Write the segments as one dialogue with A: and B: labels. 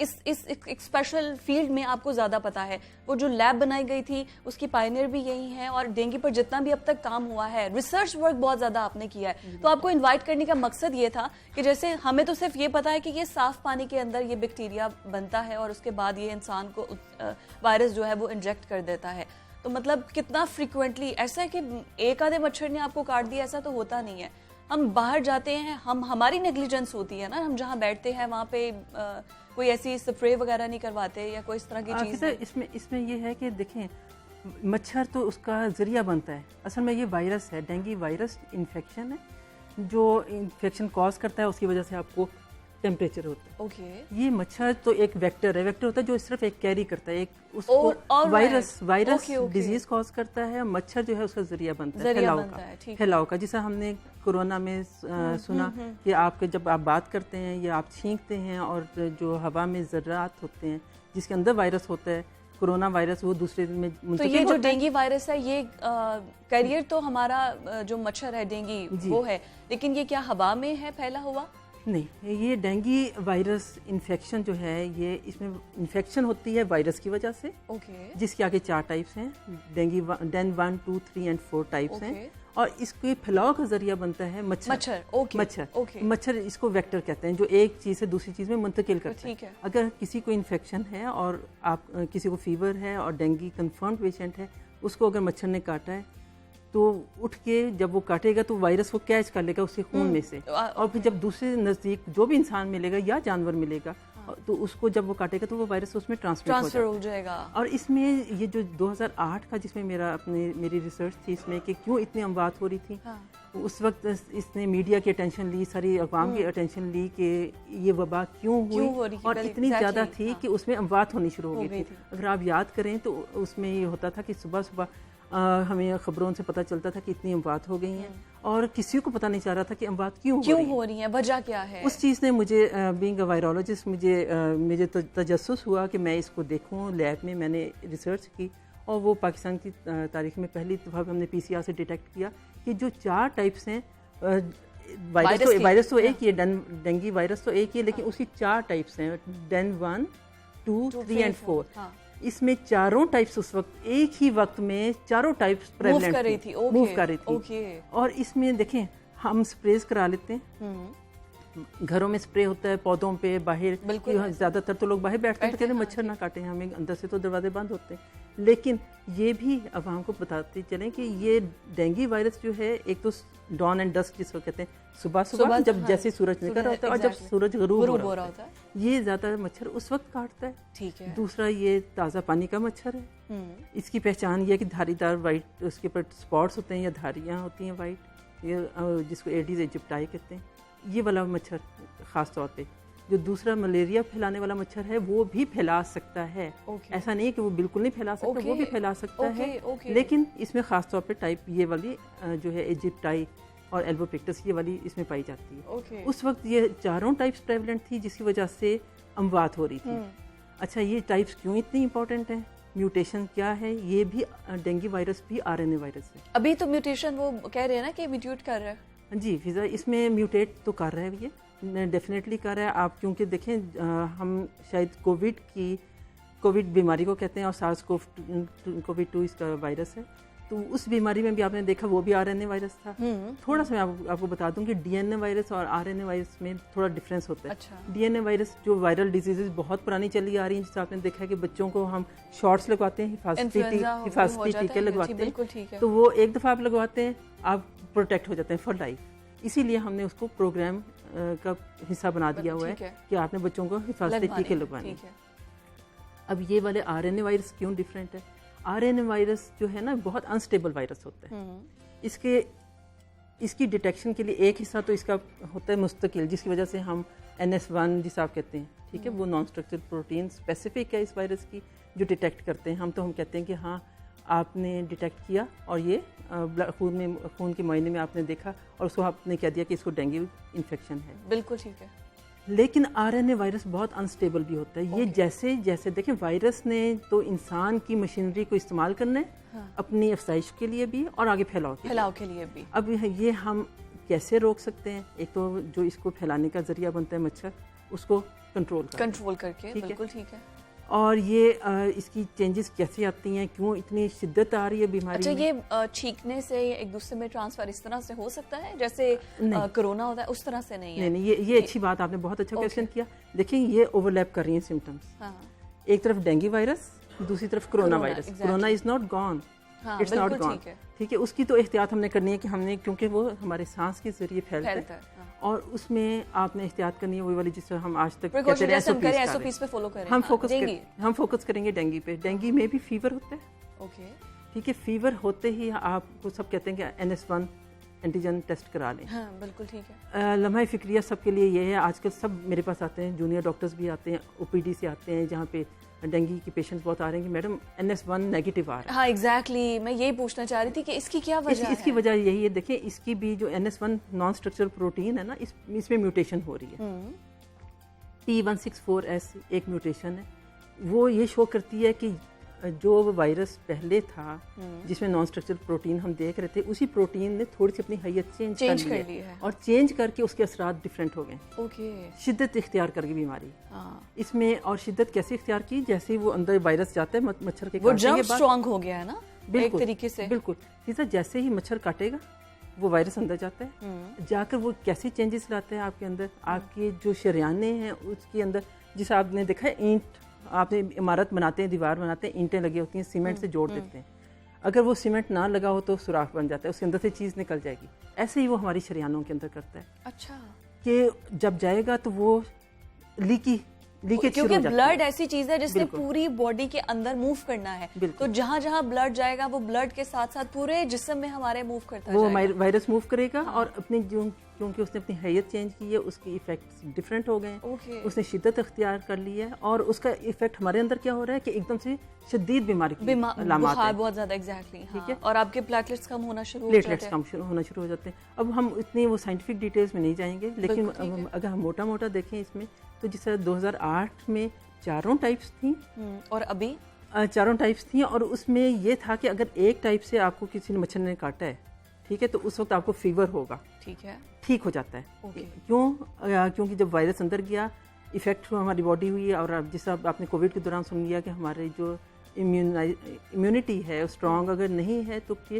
A: اس ایک special field میں آپ کو زیادہ پتا ہے. وہ جو لیب بنائی گئی تھی اس کی پائنیئر بھی یہی ہیں, اور ڈینگی پر جتنا بھی اب تک کام ہوا ہے, ریسرچ ورک بہت زیادہ آپ نے کیا ہے. تو آپ کو انوائٹ کرنے کا مقصد یہ تھا کہ جیسے ہمیں تو صرف یہ پتا ہے کہ یہ صاف پانی کے اندر یہ بیکٹیریا بنتا ہے اور اس کے بعد یہ انسان کو وائرس جو ہے وہ انجیکٹ کر دیتا ہے. تو مطلب کتنا فریکوینٹلی ایسا ہے کہ ایک آدھے مچھر نے آپ کو کاٹ دیا, ایسا تو ہوتا نہیں ہے. ہم باہر جاتے ہیں, ہماری نیگلیجنس ہوتی ہے نا, ہم جہاں بیٹھتے ہیں وہاں پہ کوئی ایسی اسپرے وغیرہ نہیں کرواتے یا کوئی اس طرح کی چیز.
B: اس میں یہ ہے کہ دیکھیں مچھر تو اس کا ذریعہ بنتا ہے. اصل میں یہ وائرس ہے, ڈینگی وائرس انفیکشن ہے جو انفیکشن کاز کرتا ہے, اس کی وجہ سے آپ کو ٹیمپریچر ہوتا ہے.
A: اوکے,
B: یہ مچھر تو ایک ویکٹر ہے, ویکٹر ہوتا ہے جو صرف ایک کیری کرتا ہے, ایک اس کو وائرس ڈیزیز کاز کرتا ہے. مچھر جو ہے اس کا ذریعہ بنتا ہے پھیلاؤ کا, جیسا ہم نے کورونا میں سنا کہ آپ کے جب آپ بات کرتے ہیں یا آپ چھینکتے ہیں اور جو ہوا میں ذرات ہوتے ہیں جس کے اندر وائرس ہوتا ہے, کورونا وائرس, وہ دوسرے میں منتقل ہوتا ہے.
A: تو یہ جو ڈینگی وائرس ہے یہ کیریئر تو ہمارا جو مچھر ہے ڈینگی وہ ہے, لیکن یہ کیا ہوا میں ہے پھیلا ہوا؟
B: نہیں, یہ ڈینگی وائرس انفیکشن جو ہے یہ اس میں انفیکشن ہوتی ہے وائرس کی وجہ سے, جس کے آگے 4 ٹائپس ہیں. ڈینگی ڈین 1, 2, 3 اینڈ 4 ٹائپس ہیں, اور اس کے پھیلاؤ کا ذریعہ بنتا ہے مچھر اس کو ویکٹر کہتے ہیں جو ایک چیز سے دوسری چیز میں منتقل کرتا ہے. اگر کسی کو انفیکشن ہے اور آپ کسی کو فیور ہے اور ڈینگی کنفرمڈ پیشنٹ ہے, اس کو اگر مچھر نے کاٹا ہے تو اٹھ کے جب وہ کاٹے گا تو وائرس کو کیچ کر لے گا اس کے خون میں سے, اور پھر جب دوسرے نزدیک جو بھی انسان ملے گا یا جانور ملے گا تو اس کو جب وہ کاٹے گا تو وہ وائرس اس میں ٹرانسفر ہو جائے گا. اور اس میں یہ جو 2008 کا جس میں میری ریسرچ تھی اس میں کہ کیوں اتنی اموات ہو رہی تھی, اس وقت اس نے میڈیا کی اٹینشن لی, ساری عوام کی اٹینشن لی کہ یہ وبا کیوں ہوئی, اور اتنی زیادہ تھی کہ اس میں اموات ہونی شروع ہو گئی تھی. اگر آپ یاد کریں تو اس میں یہ ہوتا تھا کہ صبح صبح ہمیں خبروں سے پتہ چلتا تھا کہ اتنی اموات ہو گئی ہیں, اور کسی کو پتہ نہیں چل رہا تھا کہ اموات کیوں
A: ہو رہی ہیں, وجہ کیا ہے.
B: اس چیز نے مجھے بینگ اے وائرولوجسٹ مجھے تجسس ہوا کہ میں اس کو دیکھوں. لیب میں نے ریسرچ کی, اور وہ پاکستان کی تاریخ میں پہلی دفعہ ہم نے PCR سے ڈیٹیکٹ کیا کہ جو 4 ٹائپس ہیں وائرس تو ایک ہی ہے, ڈینگی وائرس تو ایک ہی ہے, لیکن اس کی 4 ٹائپس ہیں, ڈین 1, 2, 3 اینڈ 4. اس میں 4 ٹائپس اس وقت ایک ہی وقت میں 4 ٹائپس موو کر رہی تھی. اور اس میں دیکھیں ہم سپریز کرا لیتے ہیں, گھروں میں سپرے ہوتا ہے پودوں پہ, باہر زیادہ تر تو لوگ باہر بیٹھتے ہیں, کہتے ہیں مچھر نہ کاٹیں ہمیں, اندر سے تو دروازے بند ہوتے ہیں. لیکن یہ بھی عوام کو بتاتے چلیں کہ یہ ڈینگی وائرس جو ہے ایک تو ڈان اینڈ ڈسک جس کو کہتے ہیں, صبح جب جیسے سورج نکل رہا ہوتا ہے اور جب سورج غروب ہو رہا ہوتا ہے, یہ زیادہ مچھر اس وقت کاٹتا ہے.
A: ٹھیک ہے.
B: دوسرا یہ تازہ پانی کا مچھر ہے, اس کی پہچان یہ ہے کہ دھاری دار وائٹ اس کے اوپر اسپاٹس ہوتے ہیں یا دھاریاں ہوتی ہیں وائٹ, جس کو ایڈیز ایجپٹائی کہتے ہیں. یہ والا مچھر خاص طور پہ جو دوسرا ملیریا پھیلانے والا مچھر ہے وہ بھی پھیلا سکتا ہے. ایسا نہیں کہ وہ بالکل نہیں پھیلا سکتا, وہ بھی پھیلا سکتا ہے, لیکن اس میں خاص طور پہ ٹائپ یہ والی جو ہے ایجپٹائی اور ایلبوپیکٹس یہ والی اس میں پائی جاتی ہے. اس وقت یہ 4 ٹائپس پریولنٹ تھی جس کی وجہ سے اموات ہو رہی تھی. اچھا, یہ ٹائپس کیوں اتنی امپورٹنٹ ہیں, میوٹیشن کیا ہے, یہ بھی ڈینگی وائرس بھی RNA وائرس ہے.
A: ابھی تو میوٹیشن وہ کہہ رہے ہیں نا کہ میوٹیٹ کر رہا ہے.
B: جی فضا, اس میں میوٹیٹ تو کر رہا ہے, یہ ڈیفینیٹلی کر رہا ہے. آپ کیونکہ دیکھیں ہم شاید کووڈ بیماری کو کہتے ہیں اور SARS-CoV-2 اس کا وائرس ہے, تو اس بیماری میں بھی آپ نے دیکھا وہ بھی RNA وائرس تھا. تھوڑا سا میں آپ کو بتا دوں کہ DNA وائرس اور RNA وائرس میں تھوڑا ڈفرینس ہوتا ہے. DNA وائرس جو وائرل ڈیزیزز بہت پرانی چلی آ رہی ہیں, جیسے آپ نے دیکھا کہ بچوں کو ہم شارٹس لگواتے ہیں, حفاظتی ٹیکے لگواتے ہیں, تو وہ ایک دفعہ آپ لگواتے ہیں آپ پروٹیکٹ ہو جاتے ہیں فار لائف. اسی لیے ہم نے اس کو پروگرام کا حصہ بنا دیا ہوا ہے کہ آپ نے بچوں کو حفاظتی ٹیکے لگوانے. اب یہ والے RNA وائرس کیوں ڈفرینٹ ہے. RNA وائرس جو ہے نا بہت انسٹیبل وائرس ہوتا ہے. اس کی ڈیٹیکشن کے لیے ایک حصہ تو اس کا ہوتا ہے مستقل, جس کی وجہ سے ہم NS1 جسے آپ کہتے ہیں, ٹھیک ہے, وہ نان اسٹرکچر پروٹین اسپیسیفک ہے اس وائرس کی جو ڈیٹیکٹ کرتے ہیں. ہم کہتے ہیں کہ ہاں آپ نے ڈیٹیکٹ کیا اور یہ خون کے معائنے میں آپ نے دیکھا اور اس کو آپ نے کہہ دیا کہ اس کو ڈینگی انفیکشن ہے.
A: بالکل ٹھیک ہے.
B: لیکن RNA وائرس بہت انسٹیبل بھی ہوتا ہے. یہ جیسے دیکھیں وائرس نے تو انسان کی مشینری کو استعمال کرنا ہے اپنی افزائش کے لیے بھی اور آگے پھیلاؤ کے لیے بھی. اب یہ ہم کیسے روک سکتے ہیں. ایک تو جو اس کو پھیلانے کا ذریعہ بنتا ہے مچھر, اس کو
A: کنٹرول کر کے. بالکل ٹھیک ہے.
B: اور یہ اس کی چینجز کیسے آتی ہیں, کیوں اتنی شدت آ رہی ہے بیماری میں؟
A: اچھا, یہ چھینکنے سے ایک دوسرے میں ٹرانسفر اس طرح سے ہو سکتا ہے جیسے کرونا ہوتا ہے, اس طرح سے نہیں ہے؟
B: نہیں, یہ اچھی بات, آپ نے بہت اچھا کویشچن کیا. دیکھیں یہ اوور لیپ کر رہی ہیں سمٹمس. ایک طرف ڈینگی وائرس, دوسری طرف corona virus. Corona is not gone, it's not gone. ٹھیک ہے, اس کی تو احتیاط ہم نے کرنی ہے کہ ہم نے, کیونکہ وہ ہمارے سانس کے ذریعے پھیلتا ہے, اور اس میں آپ نے احتیاط کرنی ہے وہی والی جس سے ہم آج تک کہتے ہیں SOPs پہ فالو کریں. ہم فوکس کریں گے ڈینگی پہ. ڈینگی میں بھی فیور ہوتا ہے. ٹھیک ہے, فیور ہوتے ہی آپ کو سب کہتے ہیں کہ NS1 اینٹیجن ٹیسٹ کرا لیں.
A: بالکل ٹھیک ہے.
B: لمحہ فکریہ سب کے لیے یہ ہے, آج کل سب میرے پاس آتے ہیں, جونیئر ڈاکٹرز بھی آتے ہیں, OPD سے آتے ہیں جہاں پہ ڈینگی کے پیشنٹس بہت آ رہے ہیں کہ میڈم NS1 نیگیٹو آ رہا ہے.
A: ہاں ایگزیکٹلی, میں یہی پوچھنا چاہ رہی تھی کہ اس کی کیا وجہ ہے.
B: اس کی وجہ یہی ہے, دیکھیں اس کی بھی جو NS1 نان اسٹرکچرل پروٹین ہے نا, اس میں میوٹیشن ہو رہی ہے. P164S ایک میوٹیشن ہے, وہ یہ شو کرتی ہے کہ جو وائرس پہلے تھا جس میں نان اسٹرکچرل پروٹین ہم دیکھ رہے تھے, اسی پروٹین نے تھوڑی سی اپنی حیت چینج کر لی ہے, اور چینج کر کے اس کے اثرات ڈفرینٹ ہو گئے. شدت اختیار کر گئی بیماری اس میں. اور شدت کیسے اختیار کی, جیسے وہ اندر وائرس جاتا ہے مچھر کے
A: وہ جمپ اسٹرانگ ہو گیا ہے نا ایک طریقے سے.
B: بالکل سیدھا, جیسے ہی مچھر کاٹے گا وہ وائرس اندر جاتا ہے, جا کر وہ کیسے چینجز لاتے ہیں آپ کے اندر, آپ کے جو شریانے ہیں اس کے اندر, جسے آپ نے دیکھا ہے اینٹ, آپ نے عمارت بناتے ہیں, دیوار بناتے ہیں, اینٹیں لگی ہوتی ہیں, سیمنٹ سے جوڑ دیتے ہیں. اگر وہ سیمنٹ نہ لگا ہو تو سوراخ بن جاتا ہے, اس کے اندر سے چیز نکل جائے گی. ایسے ہی وہ ہماری شریانوں کے اندر کرتا ہے.
A: اچھا,
B: کہ جب جائے گا تو وہ لیکیج,
A: کیونکہ بلڈ ایسی چیز ہے جس نے پوری باڈی کے اندر موو کرنا ہے, تو جہاں جہاں بلڈ جائے گا وہ بلڈ کے ساتھ ساتھ پورے جسم میں ہمارے موو کرتا ہے,
B: وہ وائرس موو کرے گا. اور اپنی کیونکہ اس نے اپنی حیت چینج کی ہے, اس کے ایفیکٹس ڈفرینٹ ہو گئے ہیں, اس نے شدت اختیار کر لی ہے, اور اس کا ایفیکٹ ہمارے اندر کیا ہو رہا ہے کہ ایک دم سے شدید بیماری کی علامات ہیں,
A: بہت زیادہ. ایگزیکٹلی, ٹھیک ہے. اور آپ کے پلیٹلیٹس کم ہونا شروع
B: ہو جاتے ہیں. اب ہم اتنی وہ سائنٹیفک ڈیٹیلز میں نہیں جائیں گے, لیکن اگر ہم موٹا موٹا دیکھیں اس میں, تو جس طرح 2008 میں 4 ٹائپس تھیں,
A: اور ابھی
B: 4 ٹائپس تھیں, اور اس میں یہ تھا کہ اگر ایک ٹائپ سے آپ کو کسی نے مچھر نے کاٹا ہے, ٹھیک ہے, تو اس وقت آپ کو فیور ہوگا, ٹھیک ہو جاتا ہے. کیونکہ جب وائرس اندر گیا, ایفیکٹ ہماری باڈی ہوئی, اور جس طرح آپ نے کووڈ کے دوران سن لیا کہ ہمارے جو امیونٹی ہے اسٹرانگ اگر نہیں ہے تو پھر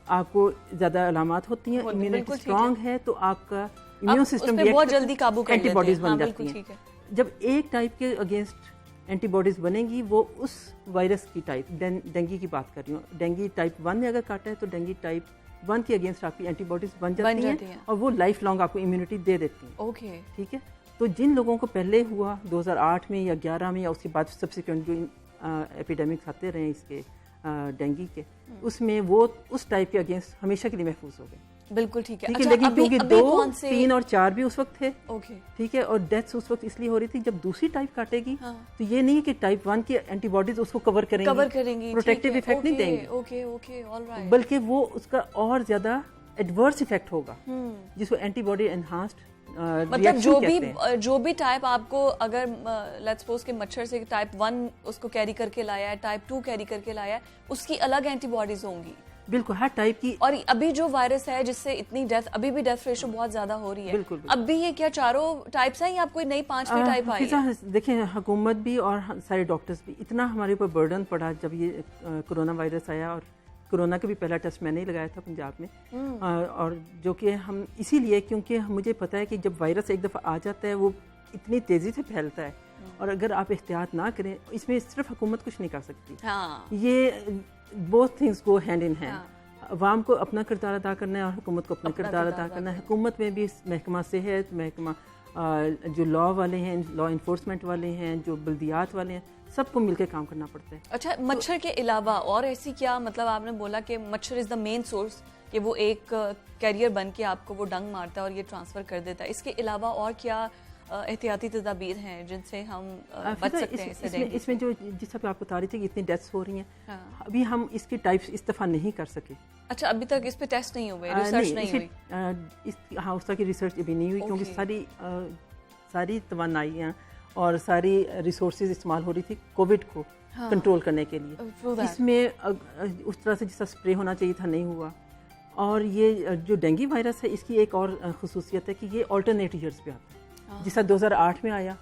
B: آپ کو زیادہ علامات ہوتی ہیں. امیونٹی اسٹرانگ ہے تو آپ کا امیون سسٹم
A: بہت جلدی قابو کر
B: اینٹی باڈیز بن جاتی ہیں. جب ایک ٹائپ کے اگینسٹ اینٹی باڈیز بنے گی, وہ اس وائرس کی ٹائپ, ڈینگی کی بات کر رہی ہوں, ڈینگی ٹائپ 1 نے اگر کاٹا ہے تو ڈینگی ٹائپ 1 کے اگینسٹ آپ کی اینٹی باڈیز بن جاتی ہیں, اور وہ لائف لانگ آپ کو امیونٹی دے دیتی ہیں. ٹھیک ہے, تو جن لوگوں کو پہلے ہوا 2008 میں یا 11 میں, یا اس کے بعد سبسیکوینٹ جو ایپیڈیمکس آتے رہے اس کے ڈینگی کے, اس میں وہ اس ٹائپ کے اگینسٹ ہمیشہ کے لیے محفوظ ہو گئے.
A: بالکل ٹھیک ہے.
B: لیکن کیونکہ 2, 3 اور 4 بھی اس وقت تھے, ٹھیک ہے, اور ڈیتھس اس وقت اس لیے ہو رہی تھی. جب دوسری ٹائپ کاٹے گی تو یہ نہیں کہ ٹائپ 1 کی اینٹی باڈیز اس کو کور کریں گی, پروٹیکٹیو ایفیکٹ نہیں دیں گے, بلکہ وہ اس کا اور زیادہ ایڈورس ایفیکٹ ہوگا, جس کو اینٹی باڈی انہانسڈ.
A: مطلب جو بھی ٹائپ آپ کو, اگر لیٹس سپوز کہ مچھر سے ٹائپ 1 اس کو کیری کر کے لایا ہے, ٹائپ 2 کیری کر کے لایا ہے, اس کی الگ اینٹی باڈیز ہوں گی.
B: بالکل, ہر ٹائپ کی.
A: اور ابھی جو وائرس ہے جس سے اتنی ڈیتھ, ابھی بھی ڈیتھ ریشو بہت زیادہ ہو رہی ہے, اب بھی یہ کیا 4 ٹائپس ہیں یا آپ کوئی نئی 5ویں ٹائپ آئی ہے؟
B: دیکھیں, حکومت بھی اور سارے ڈاکٹرز بھی, اتنا ہمارے اوپر برڈن پڑا جب یہ کرونا وائرس آیا, اور کرونا کا بھی پہلا ٹیسٹ میں نے لگایا تھا پنجاب میں, اور جو کہ ہم اسی لیے, کیونکہ مجھے پتا ہے کہ جب وائرس ایک دفعہ آ جاتا ہے وہ اتنی تیزی سے پھیلتا ہے, اور اگر آپ احتیاط نہ کریں, اس میں صرف حکومت کچھ نہیں کر سکتی. یہ both things go hand in hand. عوام کو اپنا کردار ادا کرنا ہے اور حکومت کو اپنا کردار ادا کرنا ہے. حکومت میں بھی محکمہ صحت, محکمہ جو لا والے ہیں, لا انفورسمنٹ والے ہیں, جو بلدیات والے ہیں, سب کو مل کے کام کرنا پڑتا ہے.
A: اچھا, مچھر کے علاوہ اور ایسی کیا, مطلب آپ نے بولا کہ مچھر از دا مین سورس, کہ وہ ایک کیریئر بن کے آپ کو وہ ڈنگ مارتا ہے اور یہ ٹرانسفر کر دیتا ہے, اس کے علاوہ اور کیا احتیاطی تدابیر ہیں جن سے ہم بچ سکتے ہیں؟
B: اس میں جو جس طرح آپ بتا رہی تھی کہ اتنی ڈیتھس ہو رہی ہیں, ابھی ہم اس کی ٹائپس اس دفعہ نہیں کر سکے.
A: اچھا, ابھی تک اس پہ ٹیسٹ نہیں ہوئے, ریسرچ نہیں ہوئی؟
B: ہاں, اس طرح کی ریسرچ ابھی نہیں ہوئی, کیونکہ ساری توانائیاں اور ساری ریسورسز استعمال ہو رہی تھی کووڈ کو کنٹرول کرنے کے لیے. اس میں اس طرح سے جس طرح اسپرے ہونا چاہیے تھا نہیں ہوا. اور یہ جو ڈینگی وائرس ہے, اس کی ایک اور خصوصیت ہے کہ یہ آلٹرنیٹ ایئرز پہ آتا ہے. جس طرح 2008 میں آیا,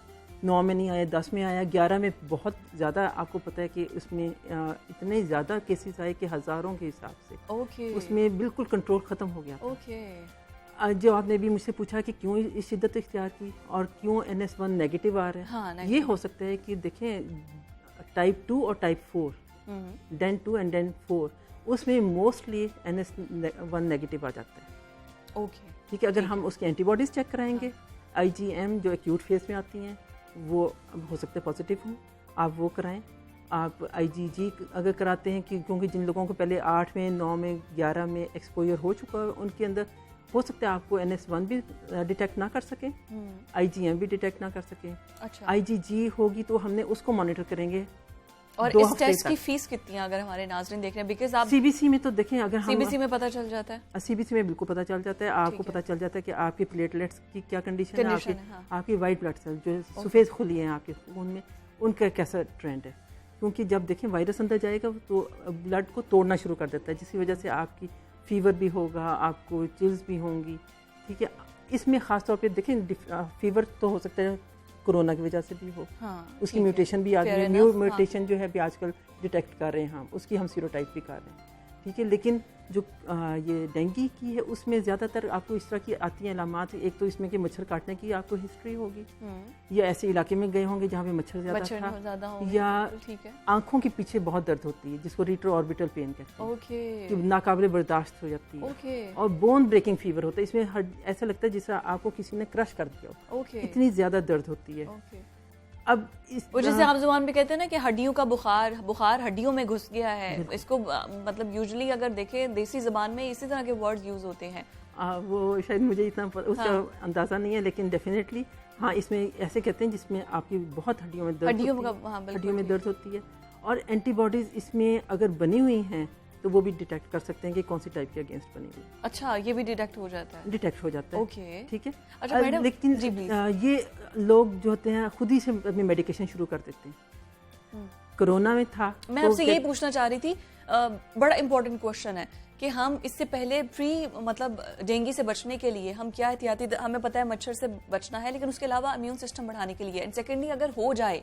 B: 9 میں نہیں آیا, 10 میں آیا, 11 میں بہت زیادہ آپ کو پتہ ہے کہ اس میں اتنے زیادہ کیسز آئے کہ ہزاروں کے حساب سے.
A: اوکے.
B: اس میں بالکل کنٹرول ختم ہو گیا.
A: اوکے.
B: جو آپ نے بھی مجھ سے پوچھا کہ کیوں اس شدت اختیار کی اور کیوں NS1 نیگیٹو آ رہا ہے, یہ ہو سکتا ہے کہ دیکھیں ٹائپ 2 اور ٹائپ 4 ڈین 2 اینڈ ڈین 4 اس میں موسٹلی NS1 نیگیٹو آ جاتا ہے.
A: اوکے.
B: ٹھیک ہے. اگر ہم اس کی اینٹی باڈیز چیک کرائیں گے, IgM جو ایکیوٹ فیز میں آتی ہیں وہ ہو سکتا ہے پازیٹیو ہوں, آپ وہ کرائیں. آپ IgG اگر کراتے ہیں کیونکہ جن لوگوں کو پہلے 8 میں 9 میں 11 میں ایکسپوجر ہو چکا ہے ان کے اندر ہو سکتا ہے آپ کو NS1 بھی ڈیٹیکٹ نہ کر سکیں, IgM بھی ڈیٹیکٹ نہ کر سکیں. IgG ہوگی تو ہم نے اس کو مانیٹر کریں گے.
A: اور اس ٹیسٹ کی فیس کتنی ہے اگر ہمارے ناظرین دیکھ رہے ہیں؟ بیکاز آپ
B: CBC میں تو دیکھیں, اگر ہم
A: CBC میں پتہ چل جاتا ہے,
B: CBC میں بالکل پتہ چل جاتا ہے. آپ کو پتہ چل جاتا ہے کہ آپ کی پلیٹلیٹس کی کیا کنڈیشن ہے, آپ کی وائٹ بلڈ سیل جو سفید خلی ہیں آپ کے خون میں ان کا کیسا ٹرینڈ ہے. کیونکہ جب دیکھیں وائرس اندر جائے گا تو بلڈ کو توڑنا شروع کر دیتا ہے, جس کی وجہ سے آپ کی فیور بھی ہوگا, آپ کو چلز بھی ہوں گی. ٹھیک ہے. اس میں خاص طور پہ دیکھیں فیور تو ہو سکتا ہے کورونا کی وجہ سے بھی ہو, اس کی میوٹیشن بھی آ گئی ہے. نیو میوٹیشن جو ہے بھی آج کل ڈیٹیکٹ کر رہے ہیں ہم, اس کی ہم سیروٹائپ بھی کر رہے ہیں. ٹھیک ہے. لیکن جو یہ ڈینگی کی ہے اس میں زیادہ تر آپ کو اس طرح کی آتی ہیں علامات. ایک تو اس میں کہ مچھر کاٹنے کی آپ کو ہسٹری ہوگی, یا ایسے علاقے میں گئے ہوں گے جہاں پہ مچھر زیادہ تھا, یا آنکھوں کے پیچھے بہت درد ہوتی ہے جس کو ریٹرو آربیٹل پین کہتے ہیں, ناقابل برداشت ہو جاتی ہے, اور بون بریکنگ فیور ہوتا ہے. اس میں ایسا لگتا ہے جیسا آپ کو کسی نے کرش کر دیا ہو, اتنی زیادہ درد ہوتی ہے. اب
A: وہ جیسے عام زبان میں کہتے ہیں نا کہ ہڈیوں کا بخار ہڈیوں میں گھس گیا ہے, اس کو مطلب یوزلی اگر دیکھیں دیسی زبان میں اسی طرح کے ورڈز یوز ہوتے ہیں.
B: وہ شاید مجھے اتنا اس کا اندازہ نہیں ہے, لیکن ڈیفینیٹلی ہاں اس میں ایسے کہتے ہیں جس میں آپ کی بہت ہڈیوں میں درد ہوتی ہے. اور اینٹی باڈیز اس میں اگر بنی ہوئی ہیں تو وہ بھی ڈیٹیکٹ کر سکتے ہیں کہ کون سی ٹائپ کے اگینسٹ بنی ہوئی.
A: اچھا, یہ بھی ڈیٹیکٹ ہو جاتا ہے؟
B: ڈیٹیکٹ ہو جاتا ہے.
A: اوکے.
B: ٹھیک ہے.
A: اچھا میڈم,
B: لیکن یہ لوگ جو ہوتے ہیں خود ہی سے اپنی میڈیکیشن شروع کر دیتے ہیں. کرونا میں تھا,
A: میں آپ سے یہی پوچھنا چاہ رہی تھی, بڑا امپورٹنٹ کوشچن ہے کہ ہم اس سے پہلے مطلب ڈینگی سے بچنے کے لیے ہم کیا احتیاطی, ہمیں پتہ ہے مچھر سے بچنا ہے, لیکن اس کے علاوہ امیون سسٹم بڑھانے کے لیے, اینڈ سیکنڈلی اگر ہو جائے,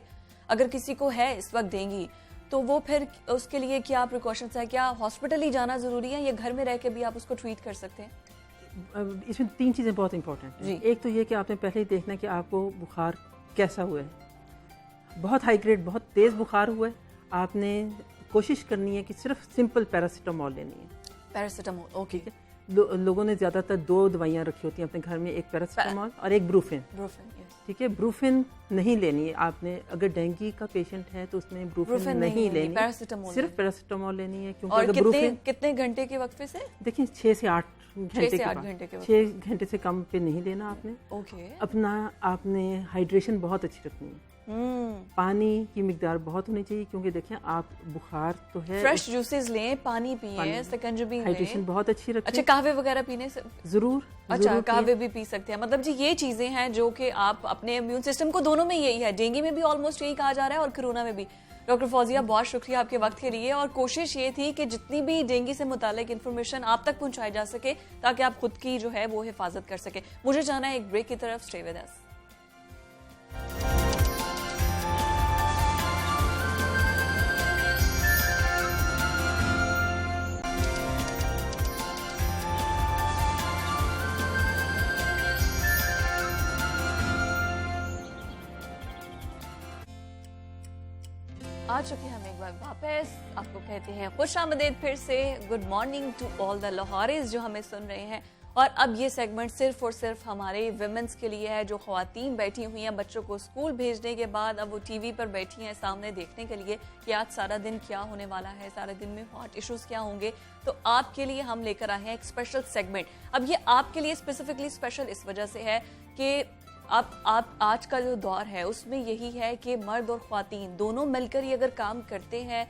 A: اگر کسی کو ہے اس وقت ڈینگی, تو وہ پھر اس کے لیے کیا پریکاشنس ہیں؟ کیا ہاسپٹل ہی جانا ضروری ہے یا گھر میں رہ کے بھی آپ اس کو ٹریٹ کر سکتے ہیں؟
B: اس میں 3 چیزیں بہت امپورٹنٹ ہیں. ایک تو یہ کہ آپ نے پہلے ہی دیکھنا کہ آپ کو بخار کیسا ہوا ہے. بہت ہائی گریڈ بہت تیز بخار ہوا ہے, آپ نے کوشش کرنی ہے کہ صرف سمپل پیراسیٹامول لینی ہے.
A: Paracetamol, okay.
B: لوگوں نے زیادہ تر 2 دوائیاں رکھی ہوتی ہیں اپنے گھر میں, ایک پیراسیٹامول اور ایک بروفن. ٹھیک ہے. بروفن نہیں لینی ہے آپ نے, اگر ڈینگی کا پیشنٹ ہے تو اس میں بروفن نہیں لینی, صرف پیراسیٹامول لینی ہے.
A: کیونکہ کتنے گھنٹے کے وقفے سے؟
B: دیکھیں 6 سے 8 گھنٹے 6 گھنٹے سے کم پہ نہیں لینا آپ نے. اپنا آپ نے ہائیڈریشن بہت اچھی رکھنی ہے. پانی کی مقدار بہت ہونی چاہیے, کیونکہ دیکھیں آپ بخار تو ہے,
A: فریش جوسز لیں, پانی پئیں, سکنجبی لیں,
B: ہائیڈریشن بہت اچھی رکھیں.
A: اچھا, قہوے وغیرہ پینے سے
B: ضرور.
A: اچھا, قہوے بھی پی سکتے ہیں. مطلب جی یہ چیزیں ہیں جو کہ آپ اپنے امیون سسٹم کو, دونوں میں یہی ہے, ڈینگی میں بھی آلموسٹ یہی کہا جا رہا ہے اور کورونا میں بھی. ڈاکٹر فوزیہ, بہت شکریہ آپ کے وقت کے لیے, اور کوشش یہ تھی کہ جتنی بھی ڈینگی سے متعلق انفارمیشن آپ تک پہنچائی جا سکے تاکہ آپ خود کی جو ہے وہ حفاظت کر سکیں. مجھے جانا ہے ایک بریک کی طرف. اسٹے ود اس. آ چکے ہم ایک بار واپس, آپ کو کہتے ہیں خوش آمدید پھر سے. گڈ مارننگ ٹو آل دا لاہوریز جو ہمیں سن رہے ہیں. اور اب یہ سیگمنٹ صرف اور صرف ہمارے ویمنس کے لیے ہے, جو خواتین بیٹھی ہوئی ہیں بچوں کو اسکول بھیجنے کے بعد. اب وہ ٹی وی پر بیٹھی ہیں سامنے دیکھنے کے لیے کہ آج سارا دن کیا ہونے والا ہے, سارے دن میں ہاٹ ایشوز کیا ہوں گے. تو آپ کے لیے ہم لے کر آئے ہیں ایک اسپیشل سیگمنٹ. اب یہ آپ کے لیے اسپیسیفکلی اسپیشل اس وجہ سے ہے کہ آپ آج کا جو دور ہے اس میں یہی ہے کہ مرد اور خواتین دونوں مل کر ہی اگر کام کرتے ہیں